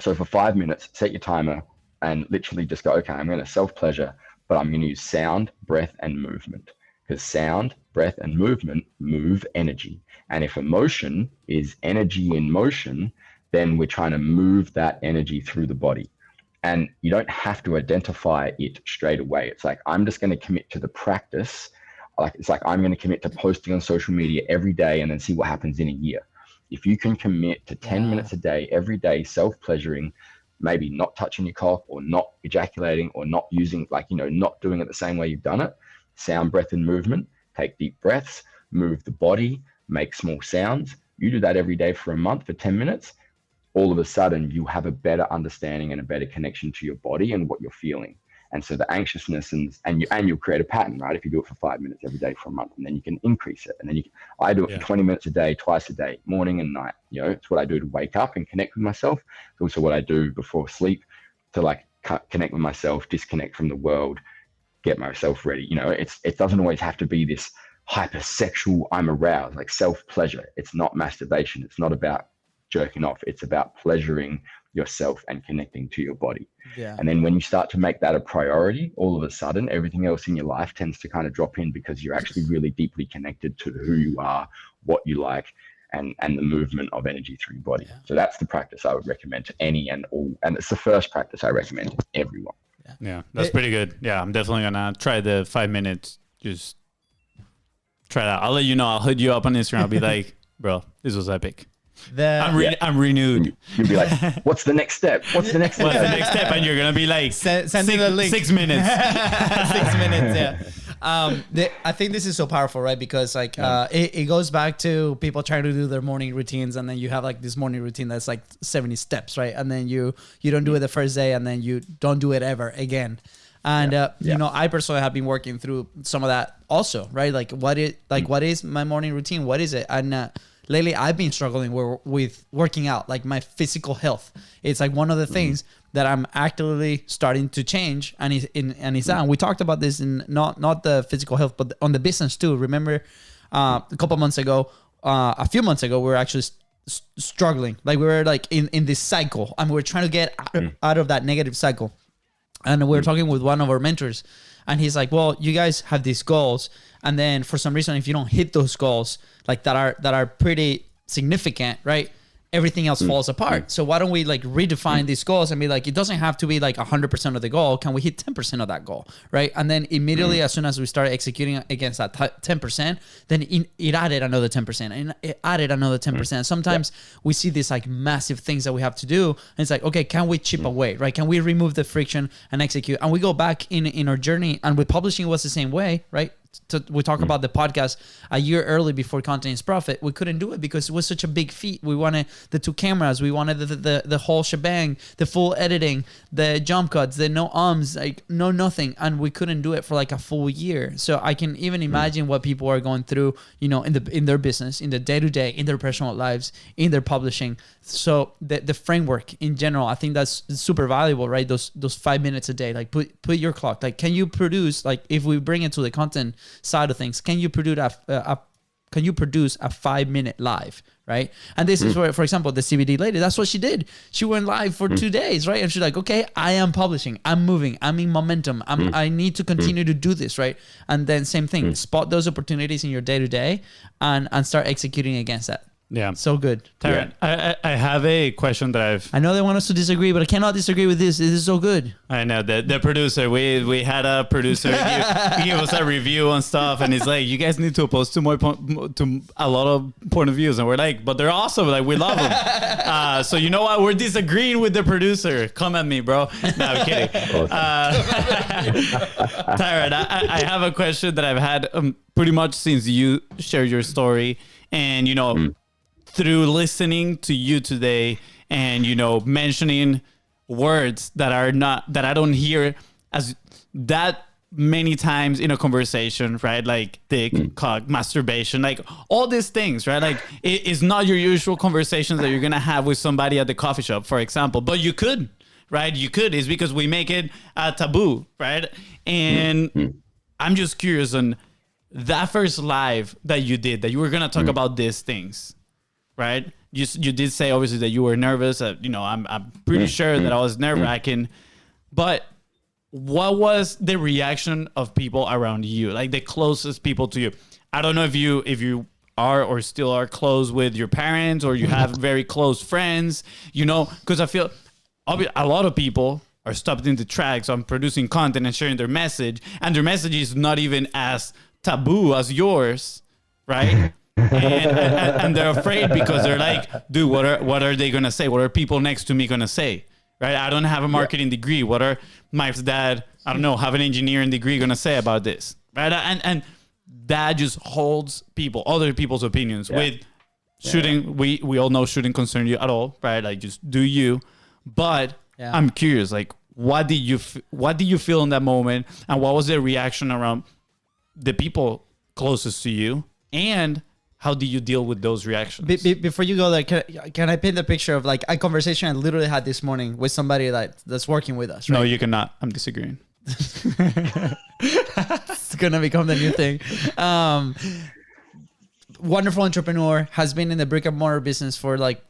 So for 5 minutes, set your timer and literally just go, okay, I'm going to self-pleasure, but I'm going to use sound, breath, and movement. Because sound, breath, and movement move energy. And if emotion is energy in motion, then we're trying to move that energy through the body. And you don't have to identify it straight away. It's like, I'm just going to commit to the practice. It's like I'm going to commit to posting on social media every day and then see what happens in a year. If you can commit to 10 minutes a day, every day, self-pleasuring, maybe not touching your cock or not ejaculating or not using, not doing it the same way you've done it, sound, breath, and movement, take deep breaths, move the body, make small sounds. You do that every day for a month for 10 minutes. All of a sudden, you have a better understanding and a better connection to your body and what you're feeling. And so the anxiousness and you'll create a pattern, right? If you do it for 5 minutes every day for a month, and then you can increase it. And then I do it for 20 minutes a day, twice a day, morning and night. It's what I do to wake up and connect with myself. It's also what I do before sleep to connect with myself, disconnect from the world, get myself ready. It doesn't always have to be this hypersexual, I'm aroused, like self-pleasure. It's not masturbation. It's not about jerking off. It's about pleasuring yourself and connecting to your body. Yeah. And then when you start to make that a priority, all of a sudden, everything else in your life tends to kind of drop in because you're actually really deeply connected to who you are, what you like, and the movement of energy through your body. Yeah. So that's the practice I would recommend to any and all. And it's the first practice I recommend to everyone. Yeah, that's pretty good. Yeah, I'm definitely going to try the 5 minutes. Just try that. I'll let you know. I'll hit you up on Instagram. I'll be like, bro, this was epic. I'm renewed. You'll be like, what's the next step? What's the next step? What's the next step? And you're going to be like, send me the link. 6 minutes. 6 minutes, yeah. I think this is so powerful, right? Because it goes back to people trying to do their morning routines, and then you have this morning routine that's 70 steps, right? And then you don't do it the first day, and then you don't do it ever again. And I personally have been working through some of that also, right? What is my morning routine? What is it? And lately I've been struggling with working out, my physical health. It's one of the things that I'm actively starting to change, and it's that. And we talked about this in not the physical health, but on the business too. Remember, a few months ago, we were actually struggling. We were in this cycle, and we were trying to get out of that negative cycle. And we were talking with one of our mentors, and he's like, "Well, you guys have these goals, and then for some reason, if you don't hit those goals, that are pretty significant, right? Everything else falls apart. So why don't we redefine these goals and be it doesn't have to be 100% of the goal. Can we hit 10% of that goal, right? And then immediately, as soon as we started executing against that 10%, then it added another 10%, and it added another 10%. Sometimes we see these massive things that we have to do, and it's okay, can we chip away, right? Can we remove the friction and execute? And we go back in our journey, and with publishing was the same way, right? We talk about the podcast a year early before Content is Profit. We couldn't do it because it was such a big feat. We wanted the 2 cameras. We wanted the whole shebang, the full editing, the jump cuts, the no no nothing. And we couldn't do it for a full year. So I can even imagine what people are going through, in their business, in the day-to-day, in their personal lives, in their publishing. So the framework in general, I think that's super valuable, right? Those 5 minutes a day, put your clock. Can you produce, if we bring it to the content side of things, can you produce a 5-minute live, right? And this is where, for example, the CBD lady, that's what she did. She went live for 2 days, right? And she's like, okay, I am publishing, I'm moving, I'm in momentum, I need to continue to do this, right? And then same thing, spot those opportunities in your day-to-day and start executing against that. Yeah. So good. Tyran, I have a question that I know they want us to disagree, but I cannot disagree with this. This is so good. I know the producer. We had a producer give us a review on stuff, and he's like, "You guys need to post to a lot of point of views," and we're like, "But they're awesome. Like we love them." So you know what? We're disagreeing with the producer. Come at me, bro. No, I'm kidding. Tyran, I have a question that I've had pretty much since you shared your story, and you know. Through listening to you today and, you know, mentioning words that I don't hear as that many times in a conversation, right? Like dick, cock, masturbation, like all these things, right? Like it is not your usual conversations that you're going to have with somebody at the coffee shop, for example, but you could, right? You could. It's because we make it a taboo, right? And I'm just curious on that first live that you did, that you were going to talk about these things. Right, you did say obviously that you were nervous. You know, I'm pretty sure that I was nerve-wracking. But what was the reaction of people around you, like the closest people to you? I don't know if you are or still are close with your parents or you have very close friends. You know, because I feel a lot of people are stopped in the tracks on producing content and sharing their message, and their message is not even as taboo as yours, right? and they're afraid because they're like, dude, what are they gonna say? What are people next to me gonna say? Right? I don't have a marketing degree. What are my dad, I don't know, have an engineering degree gonna say about this? Right? And that just holds other people's opinions with shooting. We all know shouldn't concern you at all, right? Like just do you. But I'm curious, like what did you feel in that moment, and what was the reaction around the people closest to you, and how do you deal with those reactions? Before you go there, can I paint the picture of like a conversation I literally had this morning with somebody that's working with us? Right? No, you cannot. I'm disagreeing. It's gonna become the new thing. Wonderful entrepreneur, has been in the brick and mortar business for like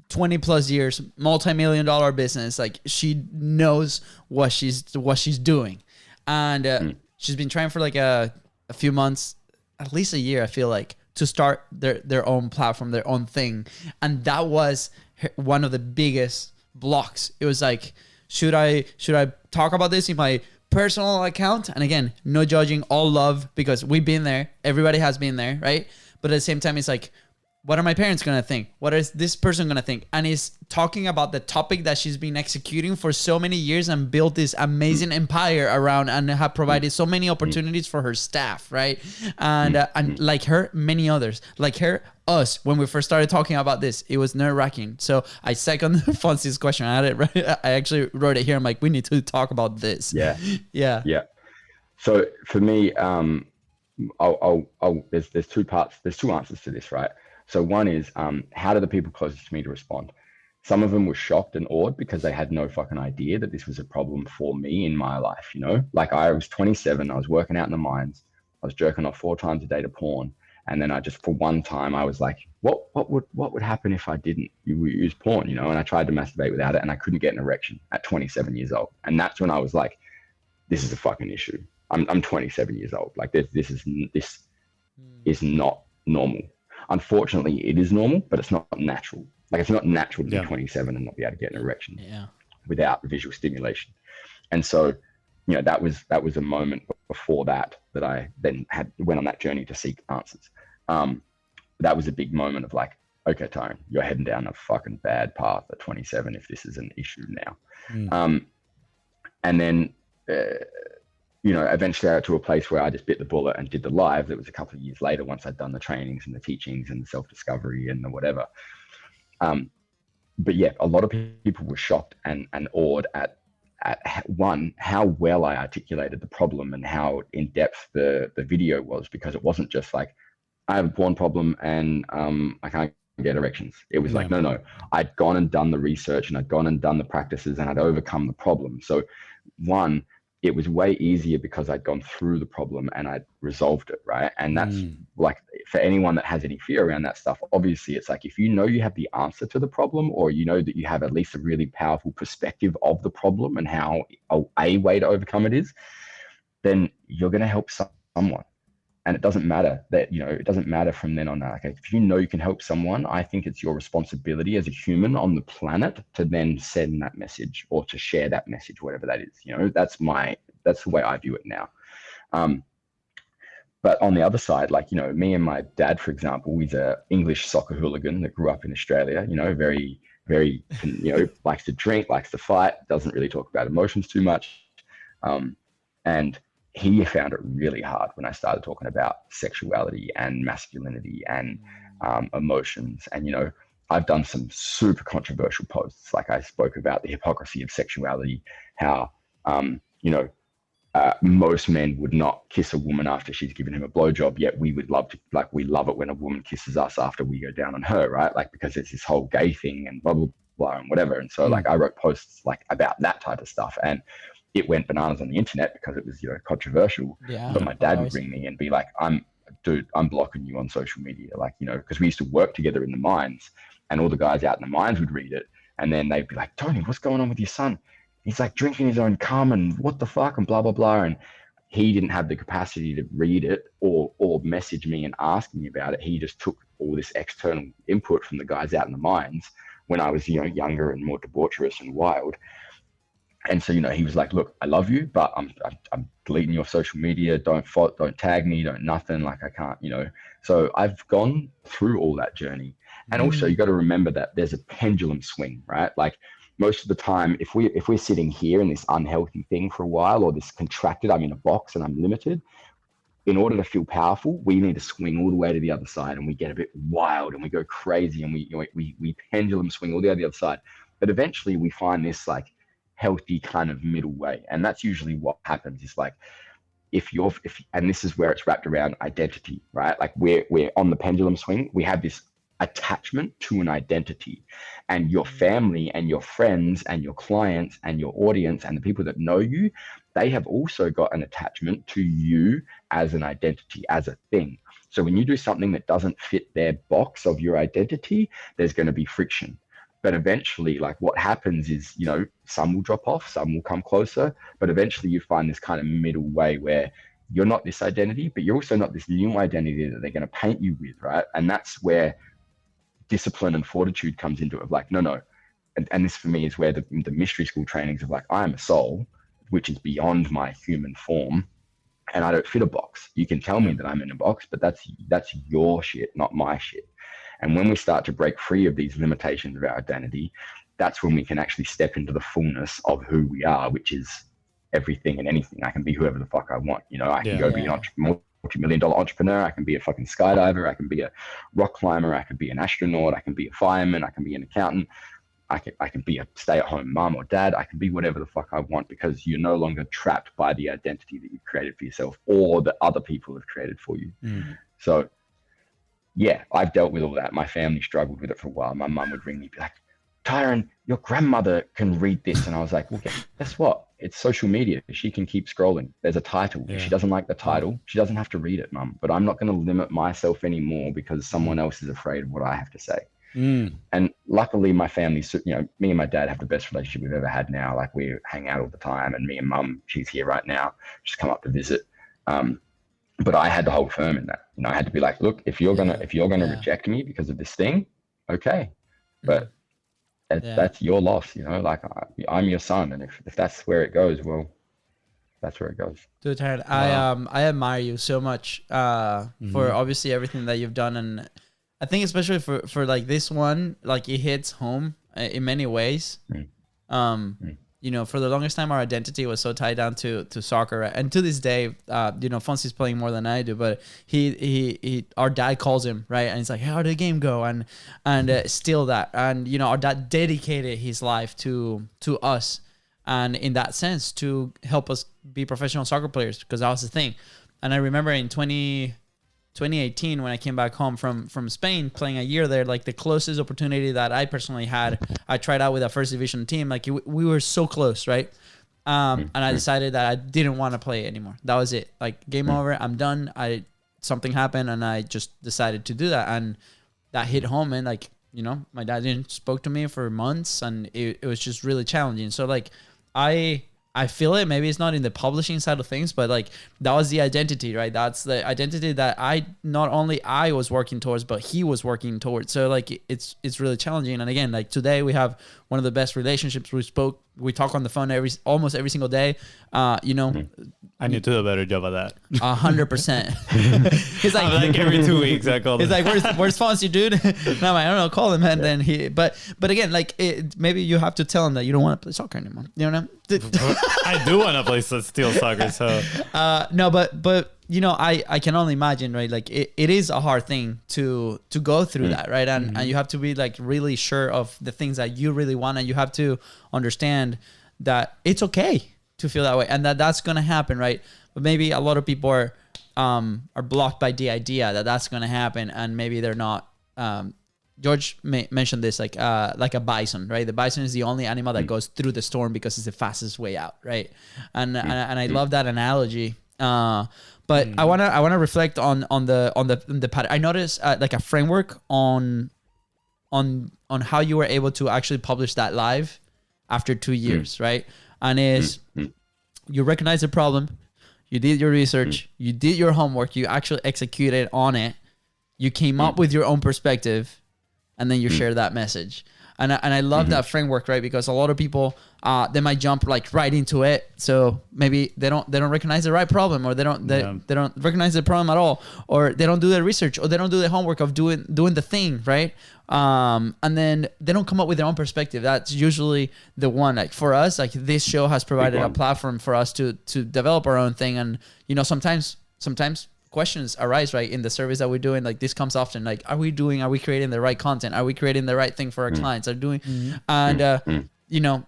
20 plus years, multi-million-dollar business. Like she knows what she's doing, and she's been trying for like a few months, at least a year, I feel like, to start their own platform, their own thing. And that was one of the biggest blocks. It was like, should I talk about this in my personal account? And again, no judging, all love, because we've been there. Everybody has been there, right? But at the same time, it's like, what are my parents going to think? What is this person going to think? And he's talking about the topic that she's been executing for so many years and built this amazing empire around, and have provided so many opportunities for her staff, right? And like her, many others. Like her, us, when we first started talking about this, it was nerve-wracking. So I second FONZI's question. I had it right. I actually wrote it here. I'm like, we need to talk about this. Yeah. So for me, there's two parts. There's two answers to this, right? So one is, how do the people closest to me to respond? Some of them were shocked and awed because they had no fucking idea that this was a problem for me in my life, you know? Like I was 27, I was working out in the mines, I was jerking off 4 times a day to porn. And then I just, for one time, I was like, what would happen if I didn't use porn, you know? And I tried to masturbate without it, and I couldn't get an erection at 27 years old. And that's when I was like, this is a fucking issue. I'm 27 years old. Like this is not normal. Unfortunately, it is normal, but it's not natural. Like it's not natural to be 27 and not be able to get an erection without visual stimulation. And so, you know, that was a moment before that I then went on that journey to seek answers. That was a big moment of like, okay, Tyran, you're heading down a fucking bad path at 27 if this is an issue now. And then, you know, eventually I got to a place where I just bit the bullet and did the live. That was a couple of years later, once I'd done the trainings and the teachings and the self-discovery and the whatever. But yeah, a lot of people were shocked and awed at one, how well I articulated the problem and how in depth the video was, because it wasn't just like, I have a porn problem and I can't get erections. It was like, no, I'd gone and done the research and I'd gone and done the practices and I'd overcome the problem. So one, it was way easier because I'd gone through the problem and I'd resolved it, right? And that's like, for anyone that has any fear around that stuff, obviously it's like, if you know you have the answer to the problem, or you know that you have at least a really powerful perspective of the problem and how a way to overcome it is, then you're going to help someone. And it doesn't matter that, it doesn't matter from then on. Like, if you know you can help someone, I think it's your responsibility as a human on the planet to then send that message or to share that message, whatever that is. That's the way I view it now. But on the other side, like, me and my dad, for example, he's a English soccer hooligan that grew up in Australia, very, very, likes to drink, likes to fight, doesn't really talk about emotions too much. And he found it really hard when I started talking about sexuality and masculinity and emotions. And, I've done some super controversial posts. Like, I spoke about the hypocrisy of sexuality, how, most men would not kiss a woman after she's given him a blowjob, yet we love it when a woman kisses us after we go down on her, right? Like, because it's this whole gay thing and blah, blah, blah, and whatever. And so like, I wrote posts like about that type of stuff, and it went bananas on the internet because it was, controversial. Yeah, but my dad would ring me and be like, I'm blocking you on social media. Like, because we used to work together in the mines, and all the guys out in the mines would read it. And then they'd be like, Tony, what's going on with your son? He's like drinking his own cum and what the fuck and blah, blah, blah. And he didn't have the capacity to read it or message me and ask me about it. He just took all this external input from the guys out in the mines when I was, younger and more debaucherous and wild. And so, he was like, look, I love you, but I'm deleting you off social media. Don't tag me, don't nothing. Like, I can't, So I've gone through all that journey. And also you got to remember that there's a pendulum swing, right? Like, most of the time, if we're sitting here in this unhealthy thing for a while, or this contracted, I'm in a box and I'm limited, in order to feel powerful, we need to swing all the way to the other side, and we get a bit wild and we go crazy, and we pendulum swing all the way to the other side. But eventually we find this like healthy kind of middle way. And that's usually what happens is like, and this is where it's wrapped around identity, right? Like, we're on the pendulum swing, we have this attachment to an identity, and your family and your friends and your clients and your audience and the people that know you, they have also got an attachment to you as an identity, as a thing. So when you do something that doesn't fit their box of your identity, there's going to be friction. But eventually, like, what happens is, some will drop off, some will come closer, but eventually you find this kind of middle way where you're not this identity, but you're also not this new identity that they're going to paint you with, right? And that's where discipline and fortitude comes into it, of like, no. And this for me is where the mystery school trainings of like, I am a soul, which is beyond my human form, and I don't fit a box. You can tell me that I'm in a box, but that's your shit, not my shit. And when we start to break free of these limitations of our identity, that's when we can actually step into the fullness of who we are, which is everything and anything. I can be whoever the fuck I want. I can go be an multi-million-dollar entrepreneur. I can be a fucking skydiver. I can be a rock climber. I can be an astronaut. I can be a fireman. I can be an accountant. I can be a stay-at-home mom or dad. I can be whatever the fuck I want, because you're no longer trapped by the identity that you've created for yourself or that other people have created for you. So yeah, I've dealt with all that. My family struggled with it for a while. My mum would ring me, be like, Tyran, your grandmother can read this. And I was like, well, guess what? It's social media. She can keep scrolling. There's a title. If she doesn't like the title, she doesn't have to read it, mum. But I'm not going to limit myself anymore because someone else is afraid of what I have to say. And luckily my family, me and my dad have the best relationship we've ever had now. Like, we hang out all the time, and me and mum, she's here right now, just come up to visit. But I had to hold firm in that. I had to be like, look, if you're gonna reject me because of this thing, okay, but that's your loss. Like, I'm your son, and if that's where it goes, well, that's where it goes. Dude, Tyran, I admire you so much for obviously everything that you've done, and I think especially for like this one, like, it hits home in many ways. For the longest time, our identity was so tied down to soccer, right? And to this day, FONZI's playing more than I do, but he our dad calls him, right? And he's like, hey, how did the game go? And still that. And, our dad dedicated his life to us. And in that sense, to help us be professional soccer players, because that was the thing. And I remember in 2018, when I came back home from Spain, playing a year there, like, the closest opportunity that I personally had, I tried out with a first division team. Like, we were so close, right? And I decided that I didn't want to play anymore. That was it. Like, game over. I'm done. Something happened, and I just decided to do that. And that hit home, and like, my dad didn't spoke to me for months, and it was just really challenging. So like, I I feel it. Maybe it's not in the publishing side of things, but like that was the identity, right? That's the identity that not only I was working towards, but he was working towards. So like it's really challenging. And again, like today we have one of the best relationships. We talk on the phone almost every single day. You know, I need to do a better job of that. 100%. He's like, I'm like every 2 weeks I call him. He's like, where's FONZI, dude? And I'm like, I don't know, call him. And then but again, like maybe you have to tell him that you don't want to play soccer anymore. You know? I do want to play steel soccer. So no, but you know, I can only imagine, right? Like it is a hard thing to go through that, right? And you have to be like really sure of the things that you really want, and you have to understand that it's okay to feel that way, and that's gonna happen, right? But maybe a lot of people are blocked by the idea that that's gonna happen, and maybe they're not. George mentioned this, like a bison, right? The bison is the only animal that goes through the storm because it's the fastest way out, right? And I love that analogy. But I wanna reflect on the pattern. I noticed like a framework on how you were able to actually publish that live after 2 years, right? And is you recognize the problem, you did your research, you did your homework, you actually executed on it, you came up with your own perspective, and then you share that message. And I love that framework, right? Because a lot of people they might jump like right into it, so maybe they don't recognize the right problem, or they don't recognize the problem at all, or they don't do the research, or they don't do the homework of doing the thing, right? And then they don't come up with their own perspective. That's usually the one. Like for us, like this show has provided a platform for us to develop our own thing, and you know sometimes questions arise, right, in the service that we're doing. Like this comes often, like are we creating the right content, are we creating the right thing for our clients, and you know,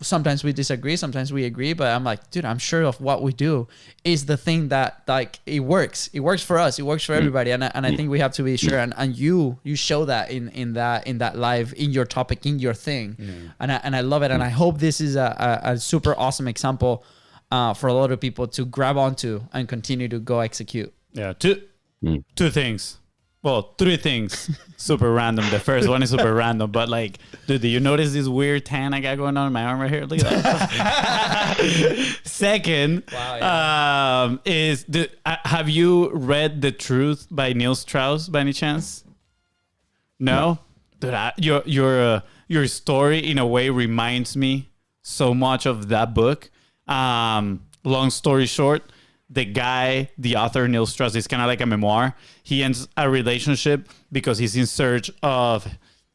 sometimes we disagree, sometimes we agree, but I'm like, dude, I'm sure of what we do is the thing that like it works for us, it works for everybody, and I think we have to be sure, and you show that in that live, in your topic, in your thing, and I love it, and I hope this is a super awesome example for a lot of people to grab onto and continue to go execute. Yeah, two things. Well, three things. Super random. The first one is super random, but like, dude, do you notice this weird tan I got going on in my arm right here? Look at that. Second, have you read The Truth by Neil Strauss by any chance? No? Dude, your story in a way reminds me so much of that book. Long story short, the author, Neil Strauss, is kind of like a memoir. He ends a relationship because he's in search of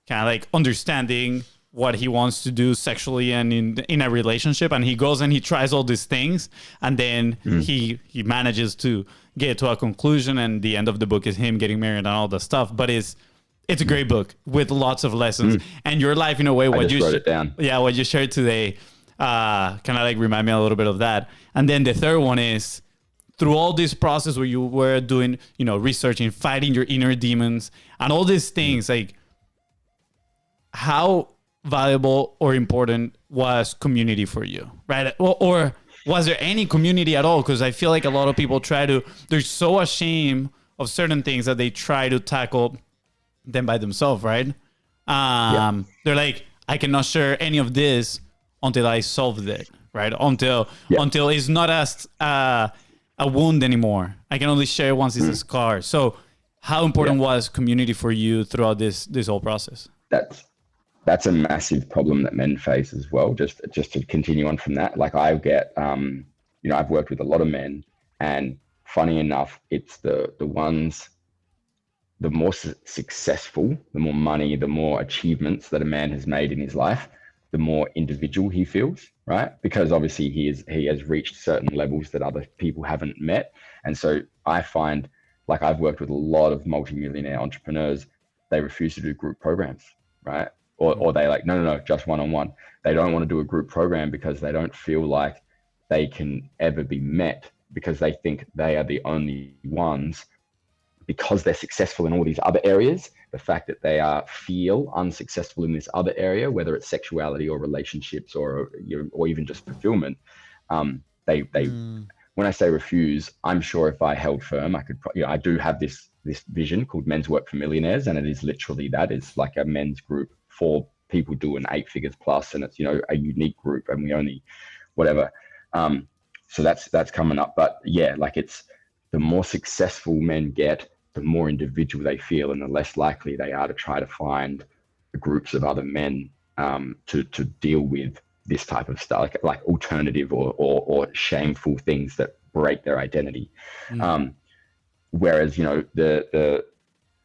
kind of like understanding what he wants to do sexually and in a relationship. And he goes and he tries all these things. And then he manages to get to a conclusion. And the end of the book is him getting married and all that stuff. But it's a great book with lots of lessons. And your life, in a way, what you wrote it down. Yeah, what you shared today kind of like remind me a little bit of that. And then the third one is, through all this process where you were doing, you know, researching, fighting your inner demons and all these things, like how valuable or important was community for you, right? Or was there any community at all? Because I feel like a lot of people they're so ashamed of certain things that they try to tackle them by themselves, right? They're like, I cannot share any of this until I solved it, right? Until it's not as a wound anymore. I can only share once it's a scar. So how important was community for you throughout this whole process? That's a massive problem that men face as well. Just to continue on from that, like I get, you know, I've worked with a lot of men, and funny enough, it's the ones, the more successful, the more money, the more achievements that a man has made in his life, the more individual he feels, right? Because obviously he has reached certain levels that other people haven't met. And so I find, like, I've worked with a lot of multimillionaire entrepreneurs, they refuse to do group programs, right? Or they like, no, just one-on-one. They don't want to do a group program because they don't feel like they can ever be met, because they think they are the only ones, because they're successful in all these other areas. The fact that they feel unsuccessful in this other area, whether it's sexuality or relationships or even just fulfillment, when I say refuse, I'm sure if I held firm, I could. I do have this vision called Men's Work for Millionaires, and it is literally that. It's like a men's group for people doing 8 figures plus, and it's a unique group, and we only whatever. So that's coming up. But yeah, like it's the more successful men get, the more individual they feel, and the less likely they are to try to find groups of other men to deal with this type of stuff, like alternative or shameful things that break their identity. Whereas, you know, the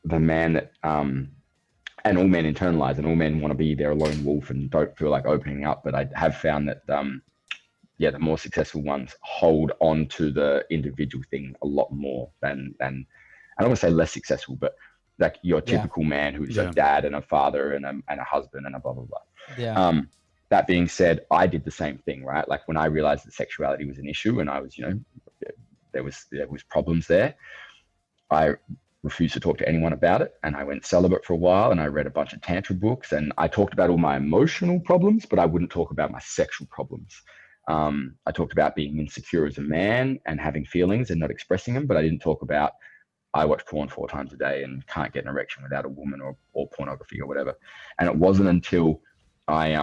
man that and all men internalize, and all men want to be their lone wolf and don't feel like opening up. But I have found that the more successful ones hold on to the individual thing a lot more than I don't want to say less successful, but like your typical man who's a dad and a father and a husband and a blah blah blah. Yeah. That being said, I did the same thing, right? Like when I realized that sexuality was an issue and I was, you know, there was problems there, I refused to talk to anyone about it, and I went celibate for a while, and I read a bunch of tantra books, and I talked about all my emotional problems, but I wouldn't talk about my sexual problems. I talked about being insecure as a man and having feelings and not expressing them, but I didn't talk about I watch porn 4 times a day and can't get an erection without a woman or pornography or whatever. And it wasn't until I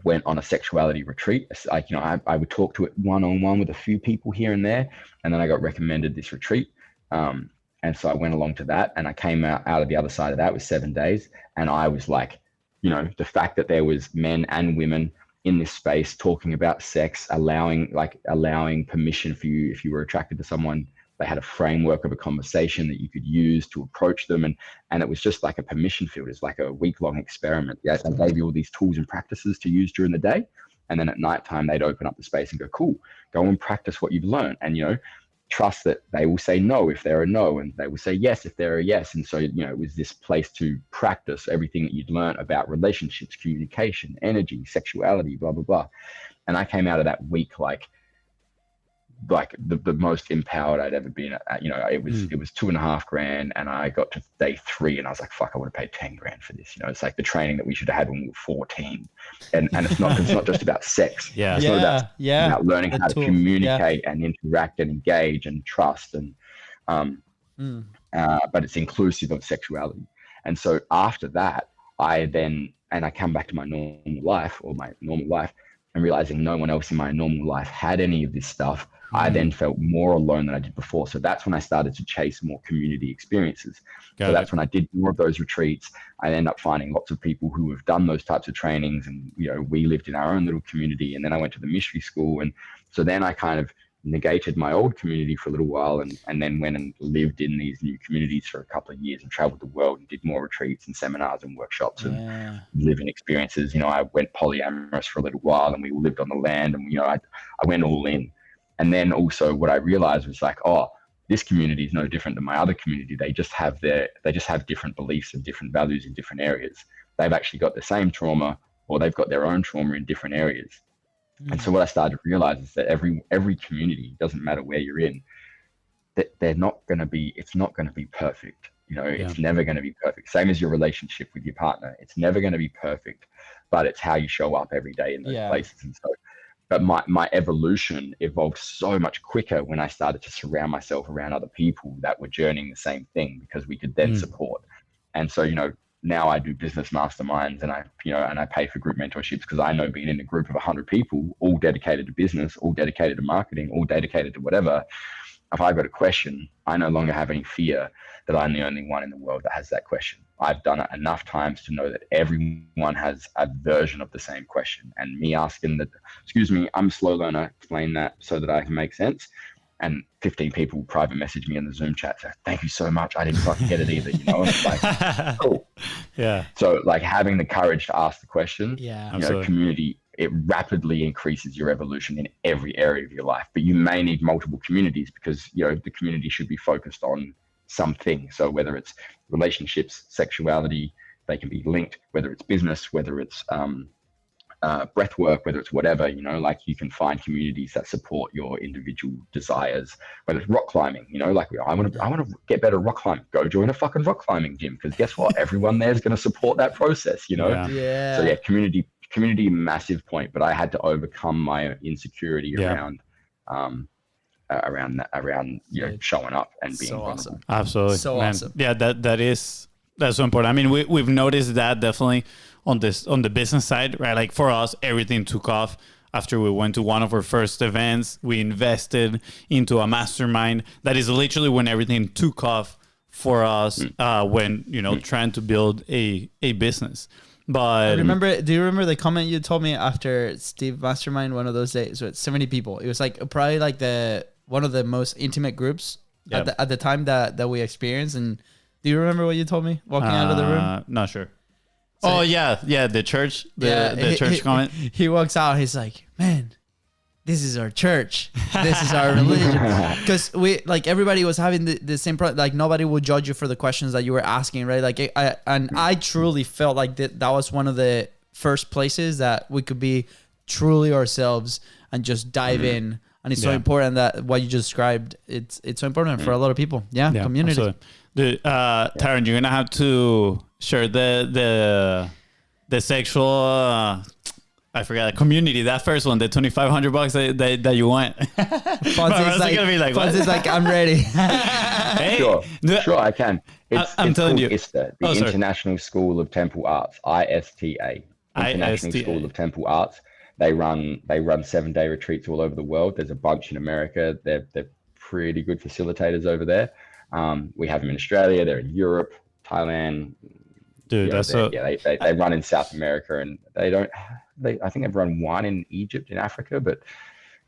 went on a sexuality retreat. Like, you know, I would talk to it one-on-one with a few people here and there, and then I got recommended this retreat. And so I went along to that, and I came out of the other side of that with 7 days. And I was like, you know, the fact that there was men and women in this space talking about sex, allowing permission for you, if you were attracted to someone, they had a framework of a conversation that you could use to approach them. And it was just like a permission field. It's like a week-long experiment. Yeah, they gave you all these tools and practices to use during the day. And then at nighttime, they'd open up the space and go, cool, go and practice what you've learned. And, you know, trust that they will say no if they're a no, and they will say yes if they're a yes. And so, you know, it was this place to practice everything that you'd learned about relationships, communication, energy, sexuality, blah, blah, blah. And I came out of that week like the most empowered I'd ever been. You know, it was $2.5 grand, and I got to day 3 and I was like, fuck, I would have paid 10 grand for this. You know, it's like the training that we should have had when we were 14. And it's not just about sex. Yeah. It's not about learning how to communicate and interact and engage and trust and but it's inclusive of sexuality. And so after that, I come back to my normal life and realizing no one else in my normal life had any of this stuff. I then felt more alone than I did before. So that's when I started to chase more community experiences. That's when I did more of those retreats. I ended up finding lots of people who have done those types of trainings, and, you know, we lived in our own little community. And then I went to the mystery school. And so then I kind of negated my old community for a little while, and then went and lived in these new communities for a couple of years and traveled the world and did more retreats and seminars and workshops and living experiences. You know, I went polyamorous for a little while, and we lived on the land, and, you know, I went all in. And then also what I realized was like, oh, this community is no different than my other community. They just have different beliefs and different values in different areas. They've actually got the same trauma, or they've got their own trauma in different areas. And so what I started to realize is that every community, doesn't matter where you're in, that it's not going to be perfect. You know, it's never going to be perfect. Same as your relationship with your partner. It's never going to be perfect, but it's how you show up every day in those places. And so, but my evolution evolved so much quicker when I started to surround myself around other people that were journeying the same thing, because we could then support. And so, you know, now I do business masterminds, and I pay for group mentorships, because I know being in a group of 100 people, all dedicated to business, all dedicated to marketing, all dedicated to whatever, if I've got a question, I no longer have any fear that I'm the only one in the world that has that question. I've done it enough times to know that everyone has a version of the same question. And me asking that, excuse me, I'm a slow learner, explain that so that I can make sense. And 15 people private message me in the Zoom chat, so thank you so much. I didn't fucking get it either, you know? And it's like, cool. Yeah. So like having the courage to ask the question, you absolutely. know, community, it rapidly increases your evolution in every area of your life. But you may need multiple communities, because, you know, the community should be focused on something. So whether it's relationships, sexuality, they can be linked, whether it's business, whether it's breath work, whether it's whatever, you know, like you can find communities that support your individual desires, whether it's rock climbing, you know, like I want to get better at rock climbing, go join a fucking rock climbing gym, because guess what? Everyone there is going to support that process, you know? So yeah, community, massive point, but I had to overcome my insecurity around you know, showing up and being so vulnerable. awesome. Absolutely. So Man. awesome. Yeah, that's so important. I mean, we've noticed that definitely on the business side, right? Like for us, everything took off after we went to one of our first events. We invested into a mastermind. That is literally when everything took off for us, when, you know, trying to build a business. But do you remember the comment you told me after Steve Mastermind one of those days with 70 people? It was like probably like one of the most intimate groups at the time that we experienced. And do you remember what you told me walking out of the room? Not sure. So the church, the church comment. He walks out. He's like, man, this is our church. This is our religion. Because everybody was having the same problem. Like nobody would judge you for the questions that you were asking, right? Like I truly felt like that was one of the first places that we could be truly ourselves and just dive in. And it's so important that what you just described, it's so important for a lot of people. Yeah, community. Absolutely. Tyran, you're gonna have to share the sexual. I forgot community. That first one, the $2,500 that you want. Fonzie's like, I'm ready. Hey, sure, I can. I'm telling you, ISTA, the International School of Temple Arts, ISTA, International School of Temple Arts. They run 7-day retreats all over the world. There's a bunch in America. They're pretty good facilitators over there. We have them in Australia. They're in Europe, Thailand. Dude, they run in South America, and I think they've run one in Egypt, in Africa, but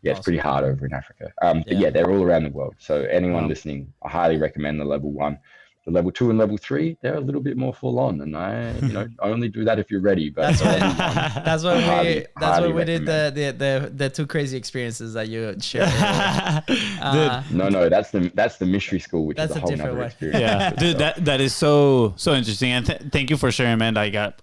yeah, it's pretty hard over in Africa. But yeah, they're all around the world. So anyone listening, I highly recommend the level 1. The level 2 and level 3, they're a little bit more full on, and I only do that if you're ready. But that's what we did the 2 crazy experiences that you shared. No, that's the mystery school, which is a whole nother experience. Yeah, dude, that is so interesting, and thank you for sharing, man. I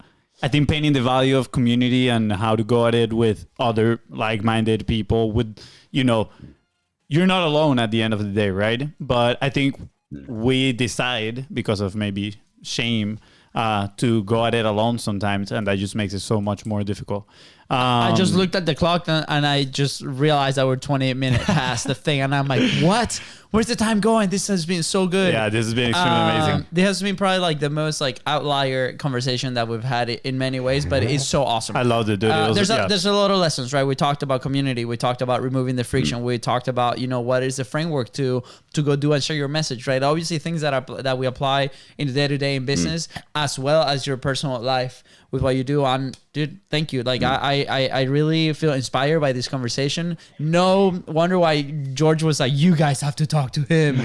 think painting the value of community and how to go at it with other like-minded people. With you're not alone at the end of the day, right? But I think we decide because of maybe shame to go at it alone sometimes, and that just makes it so much more difficult. I just looked at the clock and I just realized that we're 28 minutes past the thing, and I'm like, what? Where's the time going? This has been so good. Yeah, this has been extremely amazing. This has been probably like the most outlier conversation that we've had in many ways, but it's so awesome. I loved it, dude. There's a lot of lessons, right? We talked about community. We talked about removing the friction. We talked about, what is the framework to go do and share your message, right? Obviously things that we apply in the day-to-day in business as well as your personal life with what you do. And dude, thank you. I really feel inspired by this conversation. No wonder why George was like, you guys have to talk to him.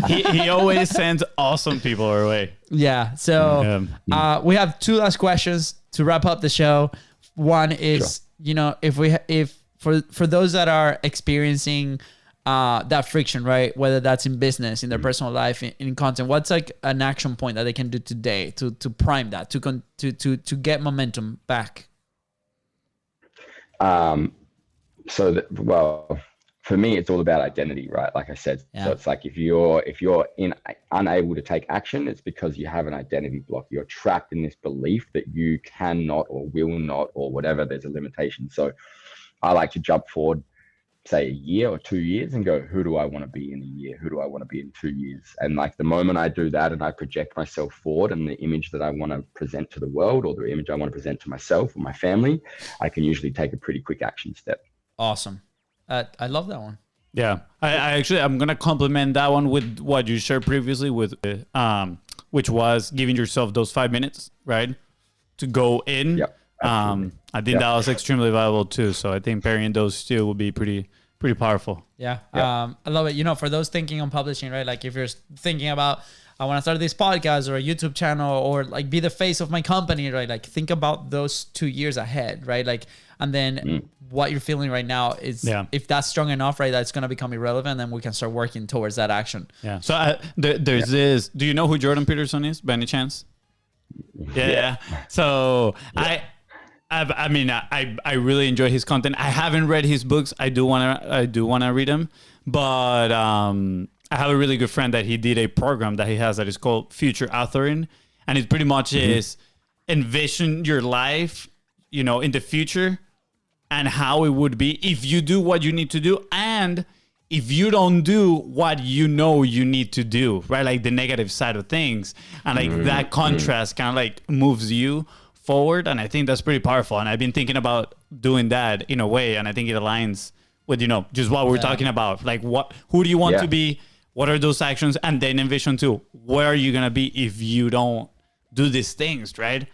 He always sends awesome people our way. Yeah. So we have 2 last questions to wrap up the show. One is, if for those that are experiencing that friction, right? Whether that's in business, in their personal life, in content, what's like an action point that they can do today to prime that, to get momentum back? For me, it's all about identity, right? Like I said, so it's like if you're unable to take action, it's because you have an identity block. You're trapped in this belief that you cannot or will not or whatever. There's a limitation. So I like to jump forward, say a year or 2 years, and go, who do I want to be in a year? Who do I want to be in 2 years? And like the moment I do that and I project myself forward and the image that I want to present to the world, or the image I want to present to myself or my family, I can usually take a pretty quick action step. Awesome. I love that one. Yeah, I'm gonna complement that one with what you shared previously with, which was giving yourself those 5 minutes, right, to go in. Yep. I think that was extremely valuable too. So I think pairing those 2 will be pretty powerful. Yeah. I love it. For those thinking on publishing, right? Like if you're thinking about, I want to start this podcast or a YouTube channel or like be the face of my company, right? Like think about those 2 years ahead, right? Like, and then what you're feeling right now is, if that's strong enough, right, that's going to become irrelevant, then we can start working towards that action. Yeah. So there's this, do you know who Jordan Peterson is by any chance? Yeah. So I really enjoy his content. I haven't read his books. I do wanna read them, but I have a really good friend that he did a program that he has that is called Future Authoring, and it pretty much is envision your life, in the future, and how it would be if you do what you need to do, and if you don't do what you need to do, right? Like the negative side of things, and like that contrast kind of like moves you forward. And I think that's pretty powerful. And I've been thinking about doing that in a way, and I think it aligns with, you know, just what we're talking about. Like, who do you want to be? What are those actions? And then envision too, where are you gonna be if you don't do these things, right?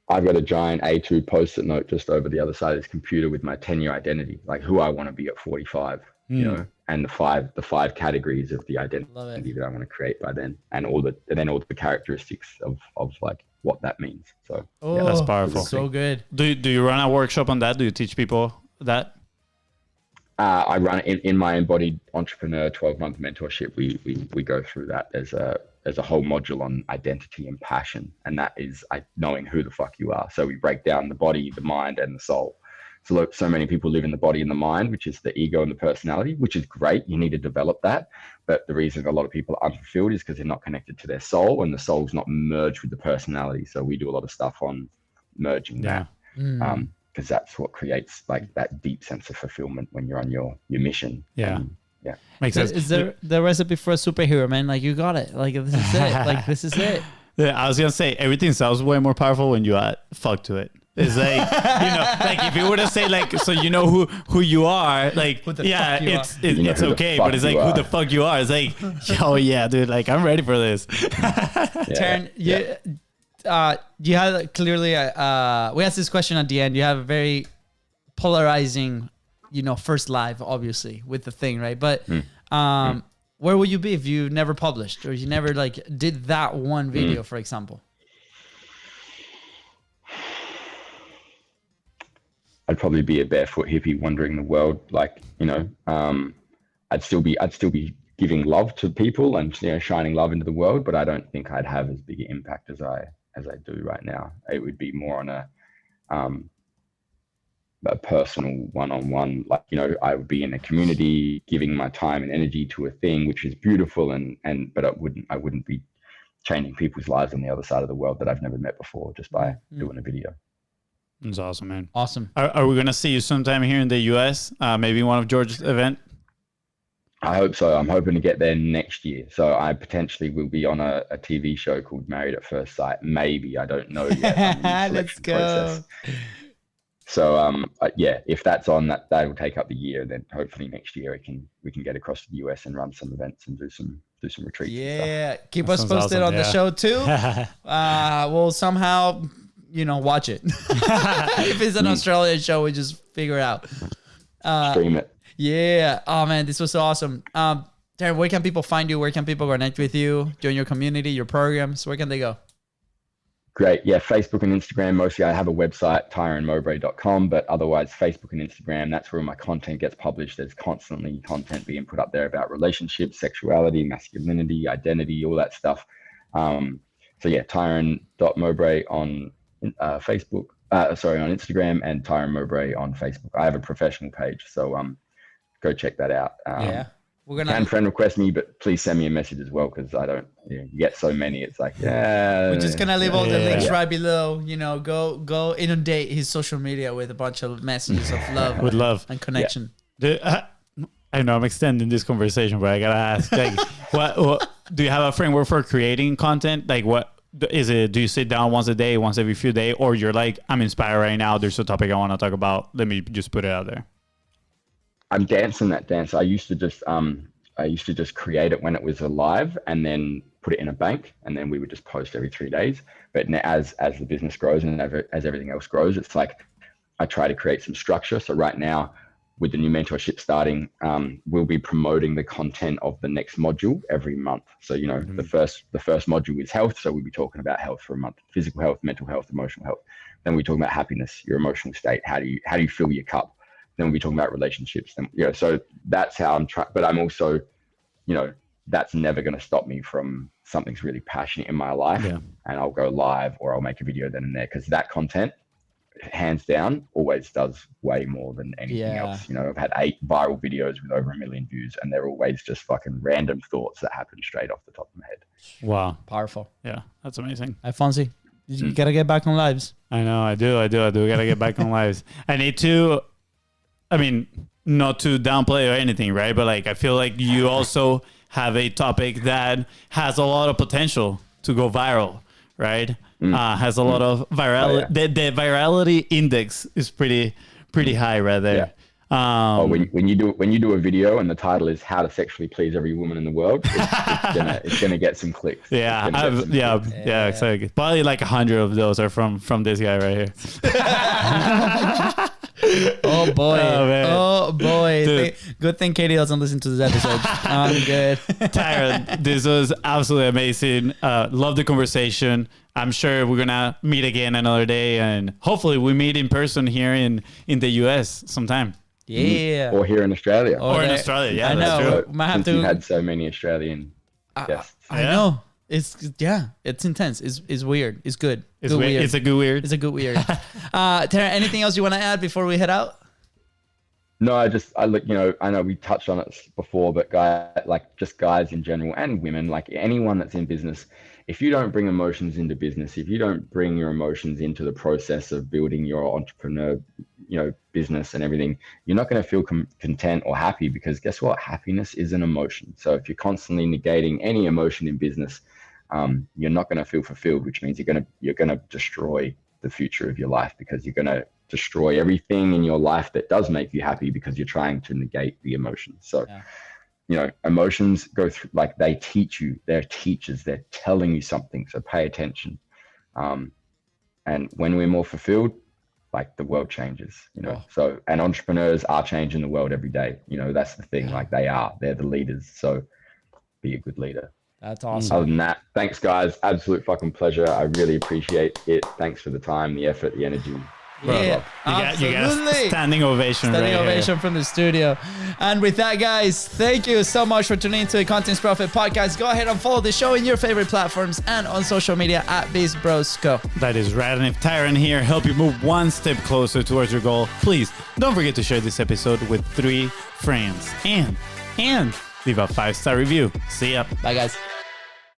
I've got a giant A2 post-it note just over the other side of this computer with my 10-year identity, like who I want to be at 45, you know, and the five categories of the identity that I want to create by then, and all the characteristics of like what that means. So that's powerful. So good. Do you run a workshop on that? Do you teach people that? I run it in my embodied entrepreneur 12-month mentorship. We go through that. There's a whole module on identity and passion, and that is knowing who the fuck you are. So we break down the body, the mind, and the soul. So look, so many people live in the body and the mind, which is the ego and the personality, which is great. You need to develop that. But the reason a lot of people are unfulfilled is because they're not connected to their soul, and the soul's not merged with the personality. So we do a lot of stuff on merging that. Because that's what creates like that deep sense of fulfillment when you're on your mission. Makes sense. Is there the recipe for a superhero, man? Like, you got it. Like, this is it. Like, this is it. Yeah, I was gonna say everything sounds way more powerful when you add fuck to it. It's like, you know, like if you were to say like, so you know who you are, like, yeah, it's okay, but it's like who the fuck you are. It's like, oh yeah, dude, like I'm ready for this. Tyran, you had clearly we asked this question at the end. You have a very polarizing, you know, first live, obviously, with the thing, right? But where would you be if you never published, or you never like did that one video, for example? I'd probably be a barefoot hippie wandering the world. Like, you know, I'd still be giving love to people and, you know, shining love into the world, but I don't think I'd have as big an impact as I do right now. It would be more on a personal one-on-one, like, you know, I would be in a community giving my time and energy to a thing which is beautiful, but I wouldn't be changing people's lives on the other side of the world that I've never met before just by doing a video. It's awesome, man. Awesome. Are we gonna see you sometime here in the US? Maybe one of George's event? I hope so. I'm hoping to get there next year. So I potentially will be on a TV show called Married at First Sight. Maybe, I don't know yet. Let's go. Process. So yeah, if that's on, that will take up the year. Then hopefully next year we can get across to the US and run some events and do some retreats. Yeah, keep us posted on the show too. We'll somehow, you know, watch it. If it's an Australian show, we just figure it out. Stream it. Yeah. Oh man, this was so awesome. Tyran, where can people find you? Where can people connect with you? Join your community, your programs? Where can they go? Great. Yeah, Facebook and Instagram. Mostly I have a website, tyranmowbray.com, but otherwise Facebook and Instagram, that's where my content gets published. There's constantly content being put up there about relationships, sexuality, masculinity, identity, all that stuff. So yeah, tyran.mowbray on Facebook, on Instagram, and Tyran Mowbray on Facebook. I have a professional page, so go check that out. We're gonna friend request me, but please send me a message as well, because I don't you get so many. It's like, we're just gonna leave all the links right below. You know, go inundate his social media with a bunch of messages of love, with love and connection. I know I'm extending this conversation, but I gotta ask, like, what do you have a framework for creating content? Like, what is it? Do you sit down once a day, once every few days, or you're like, I'm inspired right now, there's a topic I want to talk about, let me just put it out there? I'm dancing that dance. I used to just create it when it was alive and then put it in a bank, and then we would just post every 3 days. But now, as the business grows and as everything else grows, it's like I try to create some structure. So right now, with the new mentorship starting, we'll be promoting the content of the next module every month. So, you know, the first module is health. So we'll be talking about health for a month: physical health, mental health, emotional health. Then we talk about happiness, your emotional state. How do you fill your cup? Then we'll be talking about relationships. And, you know, so that's how I'm trying. But I'm also, you know, that's never going to stop me from something's really passionate in my life. Yeah. And I'll go live or I'll make a video then and there, because that content, hands down, always does way more than anything else. You know, I've had 8 viral videos with over 1 million views, and they're always just fucking random thoughts that happen straight off the top of my head. Wow. Powerful. Yeah, that's amazing. FONZI, you gotta get back on lives. I know, I do. Gotta get back on lives. I need to, I mean, not to downplay or anything, right? But like, I feel like you also have a topic that has a lot of potential to go viral, right? Has a lot of virality. The virality index is pretty high right there. When you do a video and the title is "How to Sexually Please Every Woman in the World," it's gonna get some clicks. Yeah, exactly. Probably like 100 of those are from this guy right here. Oh boy! Oh, man. Good thing Katie doesn't listen to this episode. I'm good. Tyran, this was absolutely amazing. Love the conversation. I'm sure we're gonna meet again another day, and hopefully we meet in person here in the US sometime. Yeah. Or here in Australia. Or in Australia, yeah. I know. True. Might have Since to. you've had so many Australian guests. I know. It's intense. It's weird. It's good. It's weird. Weird. It's a good weird. It's a good weird. Tara, anything else you want to add before we head out? No, I look, I know we touched on it before, but guys in general and women, like anyone that's in business, if you don't bring emotions into business, if you don't bring your emotions into the process of building your entrepreneur, business and everything, you're not going to feel content or happy, because guess what? Happiness is an emotion. So if you're constantly negating any emotion in business, you're not going to feel fulfilled, which means you're going to destroy the future of your life, because you're going to destroy everything in your life that does make you happy, because you're trying to negate the emotions. So, emotions go through, like, they teach you, they're teachers, they're telling you something. So pay attention. And when we're more fulfilled, like, the world changes, So, and entrepreneurs are changing the world every day. That's the thing. Like, they're the leaders. So be a good leader. That's awesome. Other than that, thanks guys. Absolute fucking pleasure. I really appreciate it. Thanks for the time, the effort, the energy. Yeah, you got a standing ovation. Standing right ovation here. from the studio. And with that, guys, thank you so much for tuning into the Contents Profit Podcast. Go ahead and follow the show in your favorite platforms and on social media at BIZBROS. Go. That is right. And if Tyran here help you move one step closer towards your goal, please don't forget to share this episode with 3 friends and leave a 5-star review. See ya. Bye, guys.